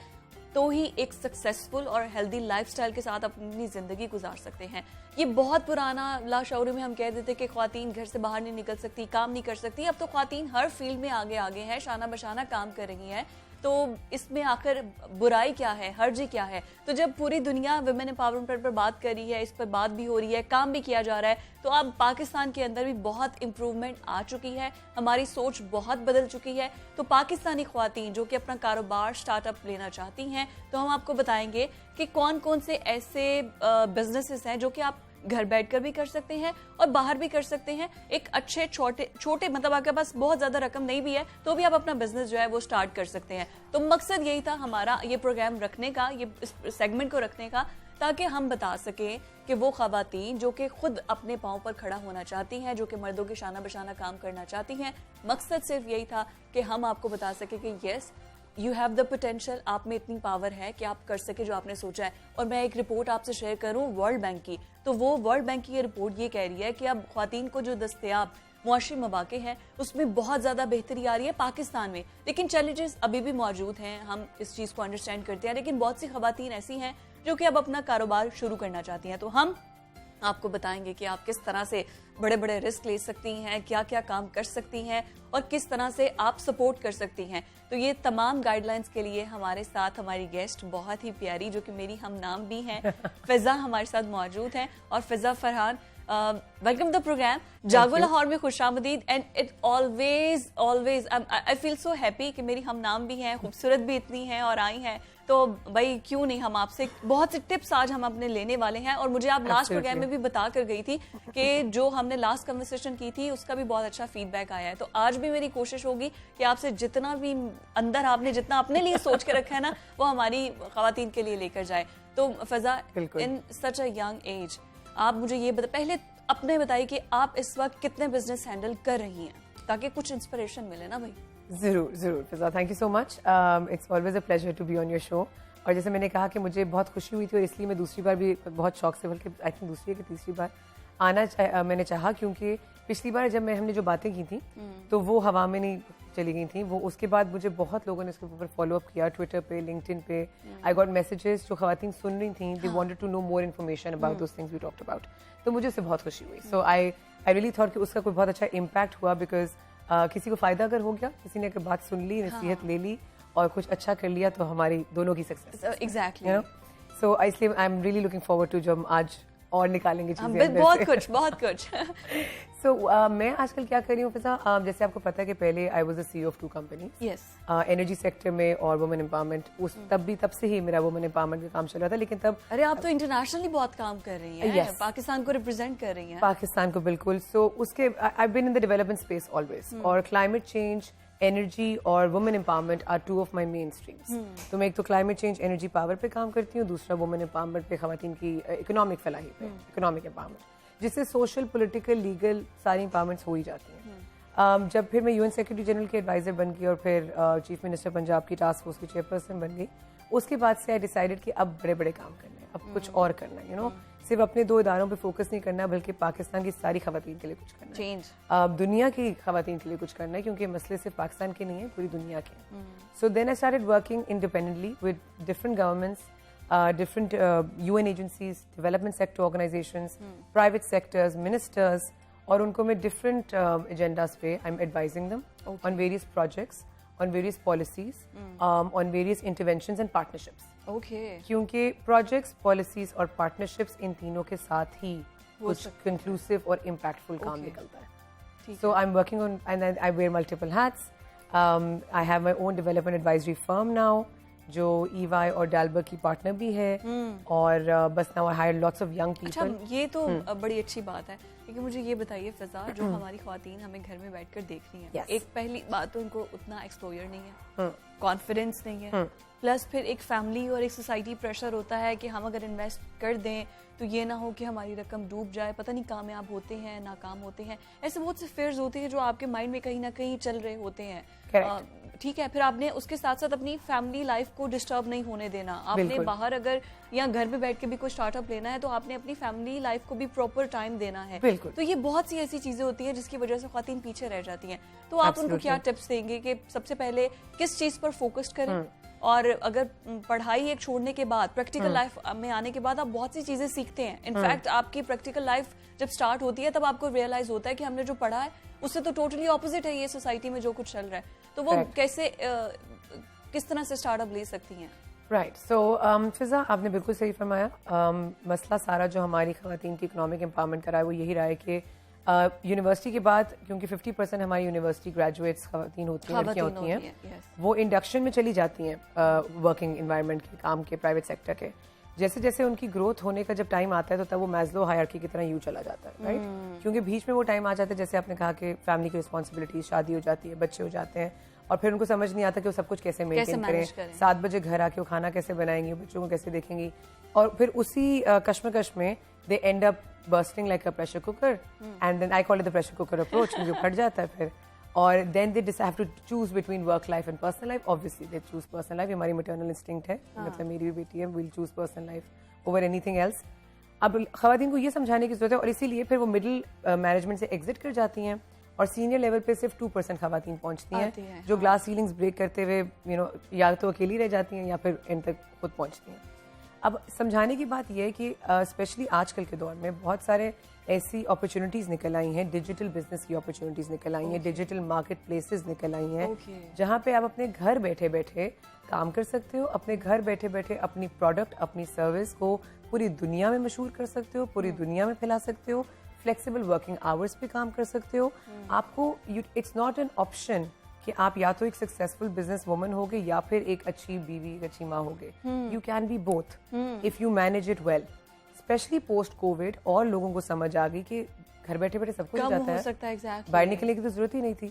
A: تو ہی ایک سکسیسفل اور ہیلدی لائف سٹائل کے ساتھ اپنی زندگی گزار سکتے ہیں. یہ بہت پرانا لاشعوری میں ہم کہہ دیتے کہ خواتین گھر سے باہر نہیں نکل سکتی, کام نہیں کر سکتی. اب تو خواتین ہر فیلڈ میں آگے ہیں, شانہ بشانہ کام کر رہی ہیں. تو اس میں آخر برائی کیا ہے, حرج کیا ہے؟ تو جب پوری دنیا ویمن امپاورمنٹ پر بات کر رہی ہے, اس پر بات بھی ہو رہی ہے, کام بھی کیا جا رہا ہے, تو اب پاکستان کے اندر بھی بہت امپروومنٹ آ چکی ہے, ہماری سوچ بہت بدل چکی ہے. تو پاکستانی خواتین جو کہ اپنا کاروبار سٹارٹ اپ لینا چاہتی ہیں, تو ہم آپ کو بتائیں گے کہ کون کون سے ایسے بزنسز ہیں جو کہ آپ گھر بیٹھ کر بھی کر سکتے ہیں اور باہر بھی کر سکتے ہیں. ایک اچھے چھوٹے مطلب آپ کے پاس بہت زیادہ رقم نہیں بھی ہے تو بھی آپ اپنا بزنس جو ہے وہ سٹارٹ کر سکتے ہیں. تو مقصد یہی تھا ہمارا یہ پروگرام رکھنے کا, یہ اس سیگمنٹ کو رکھنے کا, تاکہ ہم بتا سکیں کہ وہ خواتین جو کہ خود اپنے پاؤں پر کھڑا ہونا چاہتی ہیں, جو کہ مردوں کے شانہ بشانہ کام کرنا چاہتی ہیں, مقصد صرف یہی تھا کہ ہم آپ کو بتا سکیں کہ yes you have the potential, آپ میں اتنی پاور ہے کہ آپ کر سکے جو آپ نے سوچا ہے. اور میں ایک رپورٹ آپ سے شیئر کروں ورلڈ بینک کی, تو وہ ورلڈ بینک کی یہ رپورٹ یہ کہہ رہی ہے کہ اب خواتین کو جو دستیاب معاشی مواقع ہیں اس میں بہت زیادہ بہتری آ رہی ہے پاکستان میں. لیکن چیلنجز ابھی بھی موجود ہیں, ہم اس چیز کو انڈرسٹینڈ کرتے ہیں, لیکن بہت سی خواتین ایسی ہیں جو کہ اب اپنا کاروبار شروع کرنا چاہتی ہیں. تو ہم آپ کو بتائیں گے کہ آپ کس طرح سے بڑے بڑے رسک لے سکتی ہیں, کیا کیا کام کر سکتی ہیں اور کس طرح سے آپ سپورٹ کر سکتی ہیں. تو یہ تمام گائیڈ لائنز کے لیے ہمارے ساتھ ہماری گیسٹ بہت ہی پیاری, جو کہ میری ہم نام بھی ہیں, فضا ہمارے ساتھ موجود ہیں. اور Faza Farhan, welcome the program Jago Lahore میں خوش آمدید. And it always I feel so happy کہ میری ہم نام بھی ہیں, خوبصورت بھی اتنی ہیں اور آئی ہیں, تو بھائی کیوں نہیں ہم آپ سے بہت سے ٹپس آج ہم اپنے لینے والے ہیں. اور مجھے آپ لاسٹ پروگرام میں بھی بتا کر گئی تھی کہ جو ہم نے لاسٹ کنورسیشن کی تھی اس کا بھی بہت اچھا فیڈ بیک آیا ہے. تو آج بھی میری کوشش ہوگی کہ آپ سے جتنا بھی اندر آپ نے جتنا اپنے لیے سوچ کے رکھا ہے نا, وہ ہماری خواتین کے لیے لے کر جائے. تو فضا, ان سچ اے ینگ ایج, آپ مجھے یہ پہلے اپنے بتائیے کہ آپ اس وقت کتنے بزنس ہینڈل کر رہی ہیں, تاکہ کچھ انسپریشن ملے نا بھائی.
C: ضرور Fiza, thank you so much, it's always a pleasure to be on your show. اور جیسے میں نے کہا کہ مجھے بہت خوشی ہوئی تھی اور اس لیے میں دوسری بار بھی بہت شوق سے, بلکہ آئی تھنک دوسری کہ تیسری بار آنا میں نے چاہا, کیونکہ پچھلی بار جب ہم نے جو باتیں کی تھیں تو وہ ہوا میں نہیں چلی گئی تھیں. وہ اس کے بعد مجھے بہت لوگوں نے اس کے اوپر فالو اپ کیا, ٹویٹر پہ, لنکڈ ان پہ. آئی گاٹ میسیجز جو خواتین سن رہی تھیں, they wanted to know more information about those things we talked about. تو مجھے اس سے بہت خوشی ہوئی. سو آئی ریئلی تھاٹ کہ اس کا کوئی بہت اچھا امپیکٹ ہوا, بیکاز کسی کو فائدہ اگر ہو گیا, کسی نے اگر بات سن لی, نصیحت لے لی اور کچھ اچھا کر لیا, تو ہماری دونوں کی سکسیس.
A: ایگزیکٹلی.
C: سو اس لیے I am really looking forward to جو ہم آج اور نکالیں گے چیزیں.
A: بہت کچھ.
C: سو میں آج کل کیا کر رہی ہوں فضا, جیسے آپ کو پتا ہے کہ پہلے I was a C of 2 companies, energy sector میں اور وومن امپاورمنٹ. تب سے ہی میرا وومن امپاورمنٹ کا کام چل رہا تھا. لیکن تب
A: ارے آپ تو انٹرنیشنلی بہت کام کر رہی ہیں, پاکستان کو ریپرزینٹ کر رہی ہیں.
C: پاکستان کو بالکل. سو اس کے I been in the development space always, اور کلائمیٹ چینج, انرجی اور women empowerment are 2 of my main streams. تو میں ایک تو کلائمیٹ چینج انرجی پاور پہ کام کرتی ہوں, دوسرا وومن امپاورمنٹ پہ, خواتین کی اکنامک فلاحی پہ, اکنامک امپاورمنٹ, جس سے سوشل, پولیٹیکل, لیگل ساری امپاورمنٹس ہو ہی جاتی ہیں. جب پھر میں UN سیکرٹری جنرل کے ایڈوائزر بن گئی اور پھر چیف منسٹر پنجاب کی ٹاسک فورس کی چیئرپرسن بن گئی, اس کے بعد سے آئی ڈیسائیڈڈ کہ اب بڑے بڑے کام کرنے ہیں, اب کچھ اور کرنا ہے, صرف اپنے 2 اداروں پہ فوکس نہیں کرنا, بلکہ پاکستان کی ساری خواتین کے لیے کچھ کرنا ہے, دنیا کی خواتین کے لیے کچھ کرنا ہے, کیونکہ مسئلے صرف پاکستان کے نہیں ہیں, پوری دنیا کے. So then I started working independently with different governments, different UN agencies, development sector organizations, private sectors, ministers, اور ان کو میں different agendas پہ I'm advising them on various projects, on various policies, on various interventions and partnerships. کیونکہ projects, policies اور partnerships ان تینوں کے ساتھ ہی کچھ conclusive اور impactful کام نکلتا ہے. So I'm working on, and I wear multiple hats. I have my own development advisory firm now, جو EY اور ڈالبر کی پارٹنر بھی ہے, اور بس now I hire lots of young people.
A: اچھا, یہ تو بڑی اچھی بات ہے. لیکن مجھے یہ بتائیے فضا, جو ہماری خواتین ہمیں گھر میں بیٹھ کر دیکھ رہی ہیں, ایک پہلی بات تو ان کو اتنا ایکسپوجر نہیں ہے, کانفیڈینس نہیں ہے, پلس پھر ایک فیملی اور ایک سوسائٹی پریشر ہوتا ہے کہ ہم اگر انویسٹ کر دیں تو یہ نہ ہو کہ ہماری رقم ڈوب جائے, پتہ نہیں کامیاب ہوتے ہیں ناکام ہوتے ہیں, ایسے بہت سے فیئرز ہوتے ہیں جو آپ کے مائنڈ میں کہیں نہ کہیں چل رہے ہوتے ہیں. ٹھیک ہے, پھر آپ نے اس کے ساتھ ساتھ اپنی فیملی لائف کو ڈسٹرب نہیں ہونے دینا. آپ نے باہر اگر یا گھر میں بیٹھ کے بھی کوئی اسٹارٹ اپ لینا ہے تو آپ نے اپنی فیملی لائف کو بھی پراپر ٹائم دینا ہے. تو یہ بہت سی ایسی چیزیں ہوتی ہیں جس کی وجہ سے خواتین پیچھے رہ جاتی ہیں. تو آپ ان کو کیا ٹپس دیں گے کہ سب سے پہلے کس چیز پر فوکس کریں, اور اگر پڑھائی ایک چھوڑنے کے بعد پریکٹیکل لائف میں آنے کے بعد آپ بہت سی چیزیں سیکھتے ہیں. انفیکٹ آپ کی پریکٹیکل لائف جب سٹارٹ ہوتی ہے تب آپ کو ریئلائز ہوتا ہے کہ ہم نے جو پڑھا ہے اس سے تو ٹوٹلی اپوزٹ ہے یہ سوسائٹی میں جو کچھ چل رہا ہے. تو وہ کیسے کس طرح سے اسٹارٹ اپ لے سکتی ہیں؟
C: رائٹ. سو فضا آپ نے بالکل صحیح فرمایا. مسئلہ سارا جو ہماری خواتین کی اکنامک امپاورمنٹ کرا ہے وہ یہی رہا ہے کہ یونیورسٹی کے بعد کیونکہ 50% ہماری یونیورسٹی گریجویٹس خواتین ہوتی ہیں, لڑکیاں ہوتی ہیں, وہ انڈکشن میں چلی جاتی ہیں ورکنگ انوائرمنٹ کے, کام کے, پرائیویٹ سیکٹر کے. جیسے جیسے ان کی گروتھ ہونے کا جب ٹائم آتا ہے تو تب وہ میزلو ہائرارکی کی طرح یوں چلا جاتا ہے, رائٹ. کیونکہ بیچ میں وہ ٹائم آ جاتا ہے جیسے آپ نے کہا کہ فیملی کی رسپانسبلٹیز, شادی ہو جاتی ہے, بچے ہو جاتے ہیں, اور پھر ان کو سمجھ نہیں آتا کہ وہ سب کچھ کیسے مینٹین کریں. 7 بجے گھر آ کے وہ کھانا کیسے بنائیں گی, بچوں کو کیسے دیکھیں گی, اور پھر اسی کشمکش میں they end up bursting like a pressure cooker, and then I call it the pressure cooker approach, کیونکہ پھٹ جاتا ہے پھر. اور then they have to choose between work life and personal life. obviously they choose personal life, ہماری maternal instinct ہے, مطلب میری بھی بیٹی ہے, we'll choose personal life over anything else. اب خواتین کو یہ سمجھانے کی ضرورت ہے, اور اسی لیے پھر وہ مڈل مینجمنٹ سے ایگزٹ کر جاتی ہیں, اور سینئر لیول پہ صرف 2% خواتین پہنچتی ہیں جو گلاس سیلنگز بریک کرتے ہوئے یا تو اکیلی رہ جاتی ہیں یا پھر ان تک خود پہنچتی ہیں. اب سمجھانے کی بات یہ ہے کہ اسپیشلی آج کل کے دور میں بہت سارے ایسی اپرچونیٹیز نکل آئی ہیں, ڈیجیٹل بزنس کی اپرچونیٹیز نکل آئی ہیں, ڈیجیٹل مارکیٹ پلیسز نکل آئی ہیں, جہاں پہ آپ اپنے گھر بیٹھے بیٹھے کام کر سکتے ہو, اپنے گھر بیٹھے بیٹھے اپنی پروڈکٹ, اپنی سروس کو پوری دنیا میں مشہور کر سکتے ہو, پوری دنیا میں پھیلا سکتے ہو, فلیکسیبل ورکنگ آورس پہ کام کر سکتے ہو. آپ کو اٹس ناٹ این آپشن کہ آپ یا تو ایک سکسیزفل بزنس وومن ہوگے یا پھر ایک اچھی بیوی, ایک اچھی ماں ہوگے. You can be both of you manage it well. Especially post covid اور لوگوں کو سمجھ آ گئی کہ گھر بیٹھے بیٹھے سب کچھ ہو جاتا ہے, باہر نکلنے کی تو ضرورت ہی نہیں تھی.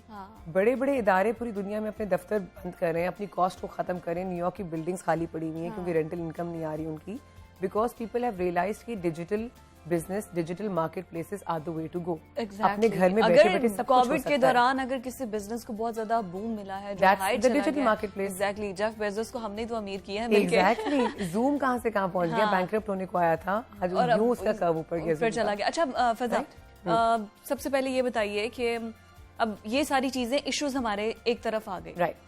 C: بڑے بڑے ادارے پوری دنیا میں اپنے دفتر بند کر رہے ہیں, اپنی کاسٹ کو ختم کریں. نیو یارک کی بلڈنگس خالی پڑی ہوئی ہیں کیونکہ رینٹل انکم نہیں آ رہی ان کی, بیکاز پیپل ہیو ریئلائزڈ کہ digital business, digital market places are the way to go. اپنے گھر میں بیٹھے بیٹھے سب کچھ ہو سکتا ہے.
A: کووڈ کے دوران اگر کسی بزنس کو بہت زیادہ بوم ملا ہے,
C: digital market place,
A: exactly Jeff Bezos کو ہم نے تو امیر کیا ہے.
C: ایگزیکٹلی زوم کہاں سے کہاں پہنچ گیا, بینکرپٹ ہونے کو آیا تھا, آج یوں اس کا کرو اوپر گیا,
A: پھر چلا گیا. اچھا فضا, سب سے پہلے یہ بتائیے کہ اب یہ ساری چیزیں ایشوز ہمارے ایک طرف آ گئے,
C: رائٹ.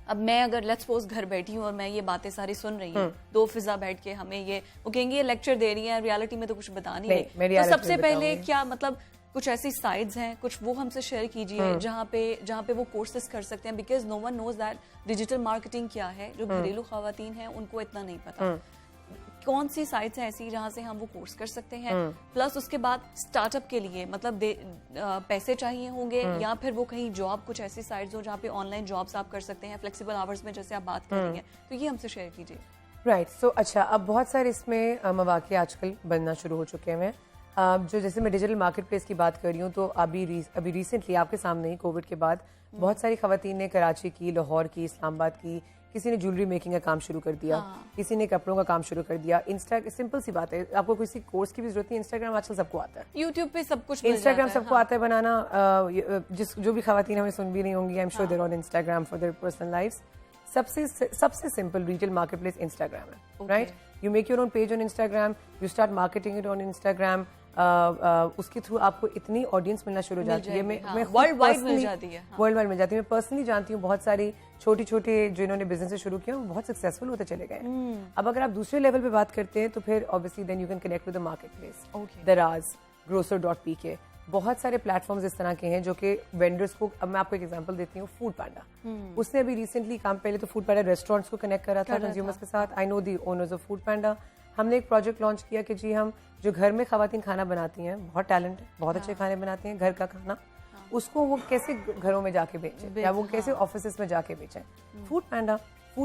A: اب میں اگر لیٹس سپوز گھر بیٹھی ہوں اور میں یہ باتیں ساری سن رہی ہوں, 2 فضا بیٹھ کے ہمیں یہ وہ کہیں گے یہ لیکچر دے رہی ہیں, ریالٹی میں تو کچھ بتا نہیں رہی, تو سب سے پہلے کیا مطلب کچھ ایسی سائٹس ہیں, کچھ وہ ہم سے شیئر کیجیے جہاں پہ وہ کورسز کر سکتے ہیں, because no one knows that digital marketing کیا ہے. جو گھریلو خواتین ہیں ان کو اتنا نہیں پتا. کون سی سائٹس ہیں ایسی جہاں سے ہم وہ کورس کر سکتے ہیں, پلس اس کے بعد اسٹارٹ اپ کے لیے مطلب پیسے چاہیے ہوں گے, یا پھر وہ کہیں جاب, کچھ ایسی سائٹس ہو جہاں پہ آن لائن جابس آپ کر سکتے ہیں فلیکسیبل آورس میں جیسے آپ بات کر رہی ہیں, تو یہ ہم سے شیئر کیجیے.
C: رائٹ. سو اچھا, اب بہت سارے اس میں مواقع آج کل بننا شروع ہو چکے ہیں. جو جیسے میں ڈیجیٹل مارکیٹ پلیس کی بات کر رہی ہوں, تو ابھی ریسنٹلی آپ کے سامنے ہی کووڈ کے بعد بہت ساری خواتین نے کراچی کی, لاہور کی, اسلام آباد کی, کسی نے جیولری میکنگ کا کام شروع کر دیا, کسی نے کپڑوں کا کام شروع کر دیا. سمپل سی بات ہے, آپ کو کسی کورس کی بھی ضرورت نہیں, انسٹاگرام آج کل سب کو آتا ہے,
A: یوٹیوب پہ سب کچھ,
C: انسٹاگرام سب کو آتا ہے بنانا. جو بھی خواتین ہمیں سن بھی نہیں ہوں گی, I am sure they are on Instagram for their personal lives. سب سے simple retail marketplace Instagram ہے, right. You make your own page on Instagram, you start marketing it on Instagram. اس کے تھرو آپ کو اتنی audience ملنا شروع ہو جاتی ہے, میں
A: ورلڈ وائڈ مل جاتی ہے,
C: ورلڈ وائڈ مل جاتی ہے. میں پرسنلی جانتی ہوں بہت ساری چھوٹے جو انہوں نے بزنس شروع کیا وہ بہت سکسیزفل ہوتے چلے گئے. اب اگر آپ دوسرے لیول پہ بات کرتے ہیں تو پھر obviously then you can connect with the marketplace. دراز, grocer.pk, بہت سارے پلیٹ فارمز اس طرح کے ہیں جو کہ وینڈرس کو, اب میں آپ کو ایک ایگزامپل دیتی ہوں, فوڈ پانڈا. اس نے ابھی ریسنٹلی کام, پہلے تو فوڈ پانڈا ریسٹورینٹس کو کنیکٹ کرا تھا کنزیومرس کے ساتھ. آئی نو the owners of food panda. ہم نے ایک پروجیکٹ لانچ کیا کہ جی ہم جو گھر میں خواتین کھانا بناتی ہیں, بہت ٹیلنٹ ہے, بہت اچھے کھانے بناتی ہیں, گھر کا کھانا, اس کو وہ کیسے گھروں میں جا کے بیچیں یا وہ کیسے آفیسز میں جا کے بیچیں. فوڈ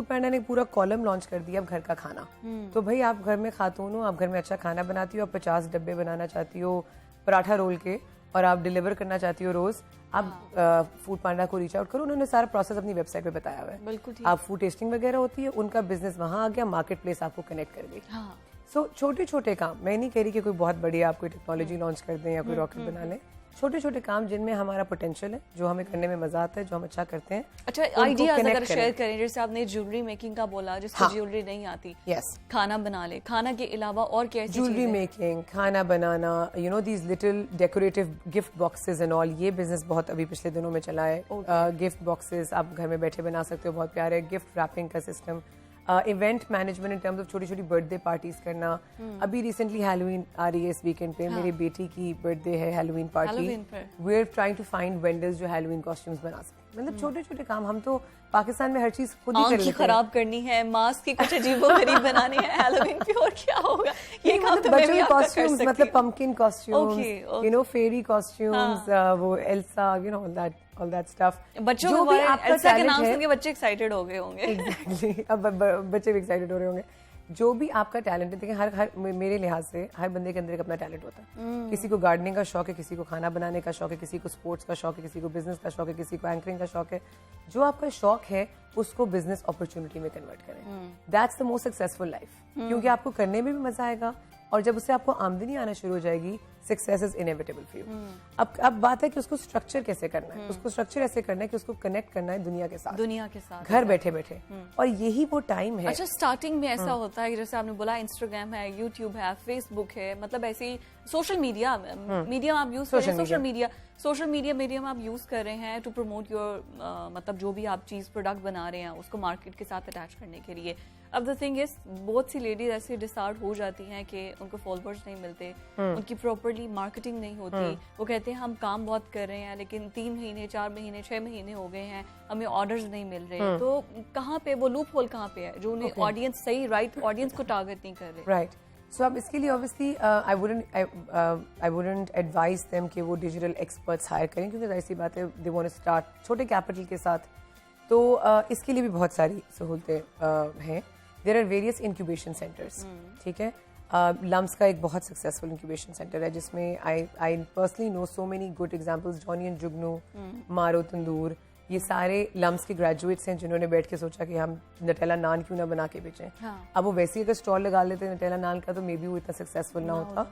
C: پینڈا نے پورا کالم لانچ کر دیا اب گھر کا کھانا. تو بھائی آپ گھر میں خاتون ہو, آپ گھر میں اچھا کھانا بناتی ہو, آپ 50 ڈبے بنانا چاہتی ہو پراٹھا رول کے, اور آپ ڈیلیور کرنا چاہتی ہو روز, آپ فوڈ پانڈا کو ریچ آؤٹ کرو. انہوں نے سارا پروسیس اپنی ویب سائٹ پہ بتایا ہوا ہے.
A: بالکل.
C: آپ فوڈ ٹیسٹنگ وغیرہ ہوتی ہے, ان کا بزنس وہاں آ گیا, مارکیٹ پلیس آپ کو کنیکٹ کر گئی. سو چھوٹے کام, میں نہیں کہہ رہی کہ کوئی بہت بڑی آپ کوئی ٹیکنالوجی لانچ کر دیں یا کوئی راکٹ بنا لیں. چھوٹے کام جن میں ہمارا پوٹینشیل ہے, جو ہمیں کرنے میں مزہ آتا ہے, جو ہم اچھا کرتے ہیں.
A: اچھا, آئیڈیاز اگر شیئر کریں, جیسے آپ نے جیولری میکنگ کا بولا, جس کو جیولری نہیں آتی, کھانا بنا لے, کھانا کے علاوہ اور کیا چیزیں,
C: جیولری میکنگ, کھانا بنانا, you know these little decorative gift boxes and all. یہ بزنس بہت ابھی پچھلے دنوں میں چلا ہے. گفٹ باکسز آپ گھر میں بیٹھے بنا سکتے ہو, بہت پیارے. گفٹ ریپنگ کا system, event management in terms of چھوٹی چھوٹی برتھ ڈے پارٹیز کرنا. ابھی ریسنٹلی ہیلوئین آ رہی ہے اس ویکینڈ پہ, میری بیٹی کی برتھ ڈے ہے Halloween party. We are trying to find vendors جو ہیلوئین کاسٹیومز بنا سکیں. مطلب چھوٹے چھوٹے کام. ہم تو پاکستان میں ہر چیز خود ہی کر لیتے ہیں.
A: خراب کرنی ہے, ماسک کی کچھ عجیب و غریب بنانی ہے ہیلوئین پہ, اور کیا ہوگا یہ کام تو
C: بچوں کے کاسٹیومز, مطلب pumpkin کاسٹیومز, you know fairy costumes, وہ Elsa, you know all that stuff.
A: بچوں کو ایلسا کے نام سن کے بچے ایکسائٹیڈ ہو گئے ہوں گے.
C: ایگزیکٹلی, اب بچے بھی ایکسائٹیڈ ہو رہے ہوں گے. جو بھی آپ کا ٹیلنٹ ہے, دیکھیں ہر میرے لحاظ سے ہر بندے کے اندر ایک اپنا ٹیلنٹ ہوتا ہے. کسی کو گارڈننگ کا شوق ہے, کسی کو کھانا بنانے کا شوق ہے, کسی کو اسپورٹس کا شوق ہے, کسی کو بزنس کا شوق ہے, کسی کو اینکرنگ کا شوق ہے. جو آپ کا شوق ہے اس کو بزنس اپرچونٹی میں کنورٹ کریں. That's the most successful life, کیونکہ آپ کو کرنے میں بھی مزہ آئے گا, اور جب اس سے آپ کو آمدنی آنا شروع ہو جائے گی, success is inevitable for you. اب بات ہے کہ اس کو اسٹرکچر کیسے کرنا ہے. اس کو اسٹرکچر ایسے کرنا ہے کہ اس کو کنیکٹ کرنا ہے دنیا کے ساتھ گھر بیٹھے بیٹھے, اور یہی وہ ٹائم ہے.
A: اچھا, اسٹارٹنگ میں ایسا ہوتا ہے جیسے آپ نے بولا انسٹاگرام ہے, یوٹیوب ہے, فیس بک ہے, مطلب ایسی سوشل میڈیا میڈیم آپ یوز کر رہے ہیں, سوشل میڈیا میڈیم آپ یوز کر رہے ہیں ٹو پروموٹ یور, مطلب جو بھی آپ چیز پروڈکٹ بنا رہے ہیں اس کو مارکیٹ کے ساتھ اٹیچ کرنے کے لیے. اب دا تھنگ از, بہت سی لیڈیز ایسی ڈسارڈ ہو جاتی ہیں کہ ان کو فالوورز نہیں ملتے, ان کی پراپرلی مارکیٹنگ نہیں ہوتی. وہ کہتے ہیں ہم کام بہت کر رہے ہیں لیکن 3 مہینے 4 مہینے 6 مہینے ہو گئے ہیں, ہمیں آرڈرز نہیں مل رہے. تو کہاں پہ وہ لوپ ہول کہاں پہ ہے جو انہیں آڈینس صحیح رائٹ آڈینس کو ٹارگیٹ نہیں کر رہے.
C: رائٹ. سو اب اس کے لیے obviously I wouldn't advise them کہ وہ ڈیجیٹل ایکسپرٹس ہائر کریں, کیونکہ ظاہر سی بات ہے they want to start چھوٹے کیپٹل کے ساتھ. تو اس کے لیے بھی بہت ساری سہولتیں ہیں. There are various incubation centers. ٹھیک ہے, لمس کا ایک بہت سکسیزفل انکیوبیشن سینٹر ہے جس میں I personally know so many good examples. Jooni and Jugnu, Maro Tandoor, یہ سارے لمس کے گریجویٹس ہیں جنہوں نے بیٹھ کے سوچا کہ ہم نٹیلا نان کیوں نہ بنا کے بیچیں. اب وہ ویسے ہی اگر اسٹال لگا لیتے نٹیلا نان کا تو مے بی وہ اتنا سکسیزفل نہ ہوتا.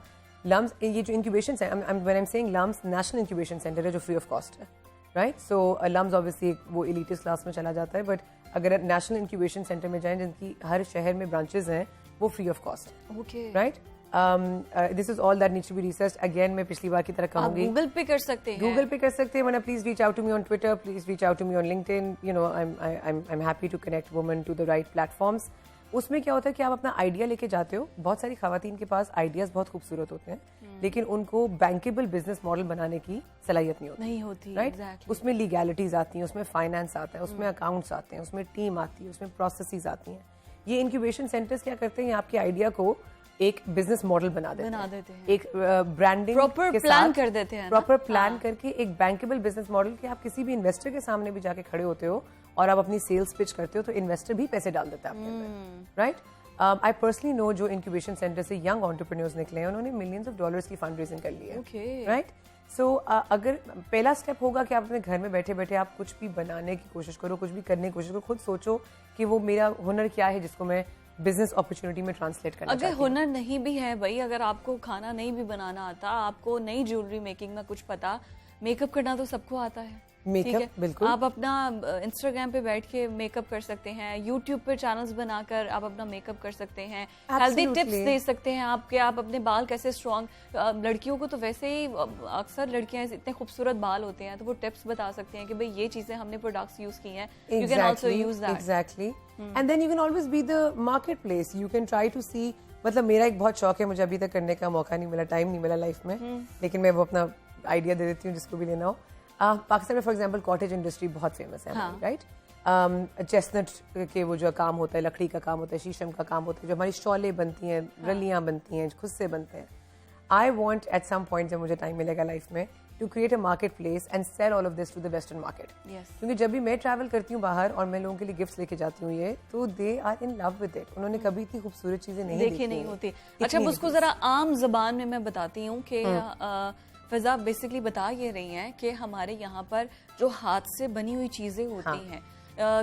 C: لمس, یہ جو انکیوبیشن when I'm saying لمس نیشنل انکیوبیشن سینٹر ہے جو فری آف کاسٹ ہے. رائٹ. سو لمس obviously وہ ایلیٹس کلاس میں چلا جاتا ہے, بٹ اگر نیشنل انکیوبیشن سینٹر میں جائیں جن کی ہر شہر میں برانچز ہیں, وہ free of cost. Right. This is all that needs to be research. Again میں پچھلی بار کی طرح کہوں گی,
A: گوگل پہ کر سکتے ہیں,
C: ورنہ please reach out to me on Twitter, please reach out to me on LinkedIn. You know I'm happy to connect women to the right platforms. اس میں کیا ہوتا ہے کہ آپ اپنا آئیڈیا لے کے جاتے ہو. بہت ساری خواتین کے پاس آئیڈیاز بہت خوبصورت ہوتے ہیں, لیکن ان کو بینکیبل بزنس ماڈل بنانے کی صلاحیت نہیں ہوتی. رائٹ. اس میں لیگیلٹیز آتی ہیں, اس میں فائنانس آتا ہے, اس میں اکاؤنٹس آتے ہیں, اس میں ٹیم آتی ہے, اس میں پروسیسز آتی ہیں. یہ انکیوبیشن سینٹرز کیا کرتے ہیں, آپ کے آئیڈیا کو ایک بزنس ماڈل بنا دیتے ہیں, ایک برانڈنگ
A: پراپر پلان کر دیتے ہیں,
C: پراپر پلان کر کے ایک بینکیبل بزنس ماڈل کہ آپ کسی بھی انویسٹر کے سامنے بھی جا کے کھڑے ہوتے ہو اور آپ اپنی سیلز پچ کرتے ہو تو انویسٹر بھی پیسے ڈال دیتا ہے آپ کے اندر. رائٹ. I personally know جو انکیوبیشن سینٹر سے ینگ آنٹرپرینیورز نکلے ہیں, انہوں نے ملینز آف ڈالرز کی فنڈ ریزنگ کر لی ہے. رائٹ. سو اگر پہلا اسٹیپ ہوگا کہ آپ اپنے گھر میں بیٹھے بیٹھے آپ کچھ بھی بنانے کی کوشش کرو, کچھ بھی کرنے کی کوشش کرو, خود سوچو کہ وہ میرا ہنر کیا ہے جس کو میں بزنس اپرچونٹی میں ٹرانسلیٹ کرنا چاہتی ہوں.
A: اگر ہنر نہیں بھی ہے بھائی, اگر آپ کو کھانا نہیں بھی بنانا آتا, آپ کو نئی جیولری میکنگ میں کچھ پتا, میک اپ کرنا تو سب کو آتا ہے.
C: میک اپ بالکل
A: آپ اپنا انسٹاگرام پہ بیٹھ کے میک اپ کر سکتے ہیں, یوٹیوب پہ چینلز بنا کر آپ اپنا میک اپ کر سکتے ہیں, ہیلدی ٹپس دے سکتے ہیں آپ کہ آپ اپنے بال کیسے اسٹرانگ. لڑکیوں کو تو ویسے ہی اکثر لڑکیاں اتنے خوبصورت بال ہوتے ہیں تو وہ ٹپس بتا سکتے ہیں کہ بھائی یہ چیزیں ہم نے پروڈکٹس یوز کی ہیں, you can also use that.
C: Exactly. And then you can always be the marketplace, you can try to see. مطلب میرا ایک بہت شوق ہے, مجھے ابھی تک کرنے کا موقع نہیں ملا, ٹائم نہیں ملا لائف میں, لیکن میں وہ اپنا آئیڈیا دے دیتی ہوں جس کو بھی لینا ہو. پاکستان میں فار ایگزامپل کاٹیج انڈسٹری بہت فیمس ہے. رائٹ. چیسنٹ کے وہ جو کام ہوتا ہے, لکڑی کا کام ہوتا ہے, شیشم کا کام ہوتا ہے, جو ہماری شعلے بنتی ہیں, رلیاں بنتی ہیں, خود سے بنتے ہیں. I want at some point, جب مجھے ٹائم ملے گا لائف میں, to create a market place and sell all of this to the western market. کیونکہ جب بھی میں ٹریول کرتی ہوں باہر اور میں لوگوں کے لیے گفٹس لے کے جاتی ہوں, یہ تو they are in love with it. انہوں نے کبھی اتنی خوبصورت چیزیں نہیں دیکھی نہیں ہوتی.
A: اچھا, اس کو ذرا عام زبان میں بتاتی ہوں کہ فضا بیسکلی بتا یہ رہی ہیں کہ ہمارے یہاں پر جو ہاتھ سے بنی ہوئی چیزیں ہوتی ہیں,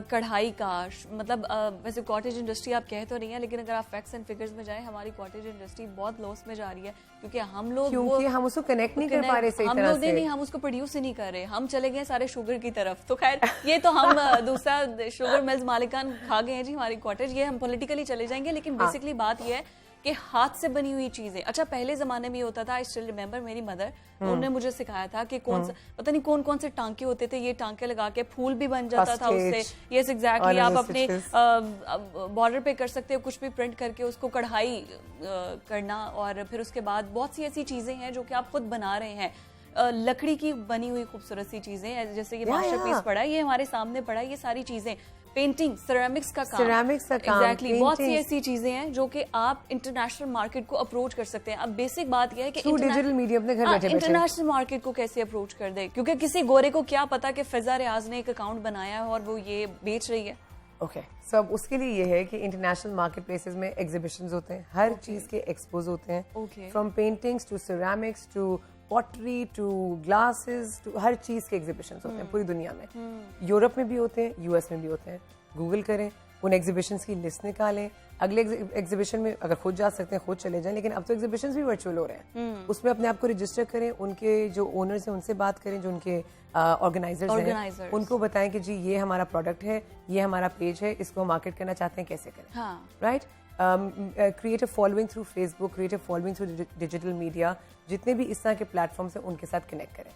A: کڑھائی کا, مطلب ویسے کاٹیج انڈسٹری آپ کہہ تو رہی ہیں, لیکن اگر آپ فیکٹس اینڈ فگرز میں جائیں, ہماری کاٹیج انڈسٹری بہت لاس میں جا رہی ہے کیونکہ ہم لوگ
C: ہم اس کو کنیکٹ نہیں کر پا رہے صحیح طرح سے.
A: ہم لوگ نہیں, ہم اس کو پروڈیوس ہی نہیں کر رہے, ہم چلے گئے سارے شوگر کی طرف. تو خیر یہ تو ہم دوسرا شوگر ملز مالکان کھا گئے ہیں جی ہماری کاٹیج, یہ ہم پولیٹیکلی چلے جائیں گے, لیکن بیسکلی بات یہ ہے کہ ہاتھ سے بنی ہوئی چیزیں. اچھا پہلے زمانے میں یہ ہوتا تھا, آئی اسٹل ریمبر میری مدر, انہوں نے مجھے سکھایا تھا کہ کون سا پتہ نہیں کون سے ٹانکے ہوتے تھے, یہ ٹانکے لگا کے پھول بھی بن جاتا تھا اس سے. یس ایگزیکٹلی, آپ اپنے بارڈر پہ کر سکتے ہو کچھ بھی پرنٹ کر کے اس کو کڑھائی کرنا, اور پھر اس کے بعد بہت سی ایسی چیزیں ہیں جو کہ آپ خود بنا رہے ہیں. لکڑی کی بنی ہوئی خوبصورت سی چیزیں, جیسے یہ ماسٹر پیس پڑا ہے, یہ ہمارے سامنے پڑا ہے, یہ ساری چیزیں, پینٹنگ, سیرامکس کا کام, ایگزیکٹلی بہت سی ایسی چیزیں ہیں جو کہ آپ انٹرنیشنل مارکیٹ کو اپروچ کر سکتے ہیں. اب بیسک بات یہ ہے کہ انٹرنیشنل مارکیٹ کو کیسے اپروچ کر دے, کیونکہ کسی گورے کو کیا پتا کہ فضا ریاض نے ایک اکاؤنٹ بنایا ہے اور وہ یہ بیچ رہی ہے.
C: اوکے, سو اب اس کے لیے یہ ہے کہ انٹرنیشنل مارکیٹ پلیسز میں ایگزیبیشنز ہوتے ہیں, ہر چیز کے ایکسپوز ہوتے ہیں, from paintings to ceramics to pottery to glasses to ہر چیز کے ایگزیبیشنز ہوتے ہیں پوری دنیا میں. یورپ میں بھی ہوتے ہیں, یو ایس میں بھی ہوتے ہیں. گوگل کریں, ان ایگزیبیشنز کی لسٹ نکالیں, اگلے ایگزیبیشن میں اگر خود جا سکتے ہیں خود چلے جائیں, لیکن اب تو ایگزیبیشنز بھی ورچوئل ہو رہے ہیں, اس میں اپنے آپ کو رجسٹر کریں, ان کے جو اونرز ہیں ان سے بات کریں, جو ان کے آرگنائزرز ہیں ان کو بتائیں کہ جی یہ ہمارا پروڈکٹ ہے, یہ ہمارا پیج ہے, اس کو ہم مارکیٹ کرنا چاہتے ہیں, کیسے کریں, right. Create a following through Facebook, create a following through digital media, جتنے بھی اس طرح کے پلیٹ فارمس ہیں ان کے ساتھ کنیکٹ کریں.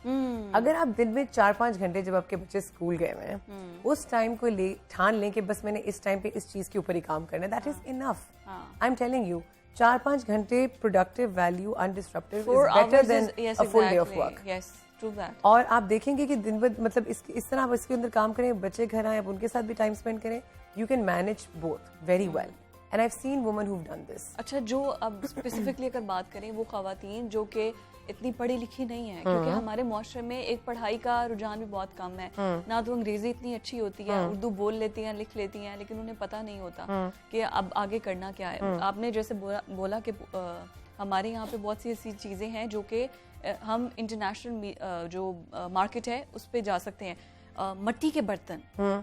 C: اگر آپ دن میں 4-5 گھنٹے جب آپ کے بچے اسکول گئے ہوئے ہیں, اس ٹائم کو ٹھان لیں کہ بس میں نے اس ٹائم پہ اس چیز کے اوپر ہی کام کرنا ہے, that is enough. I am telling you 4-5 گھنٹے productive value undisruptive is better than a full day of work. اور آپ دیکھیں گے کہ دن بھر مطلب اس طرح آپ اس کے اندر کام کریں, بچے گھر آئیں, آپ ان کے ساتھ بھی ٹائم اسپینڈ کریں, you can manage both very well. And I've seen women who've done this.
A: اچھا, جو اب اسپیسیفکلی اگر بات کریں وہ خواتین جو کہ اتنی پڑھی لکھی نہیں ہے, کیونکہ ہمارے معاشرے میں ایک پڑھائی کا رجحان بھی بہت کم ہے, نہ تو انگریزی اتنی اچھی ہوتی ہے, اردو بول لیتی ہیں, لکھ لیتی ہیں, لیکن انہیں پتہ نہیں ہوتا کہ اب آگے کرنا کیا ہے. آپ نے جیسے بولا کہ ہمارے یہاں پہ بہت سی ایسی چیزیں ہیں جو کہ ہم انٹرنیشنل جو مارکیٹ ہے اس پہ جا سکتے ہیں. مٹی کے برتن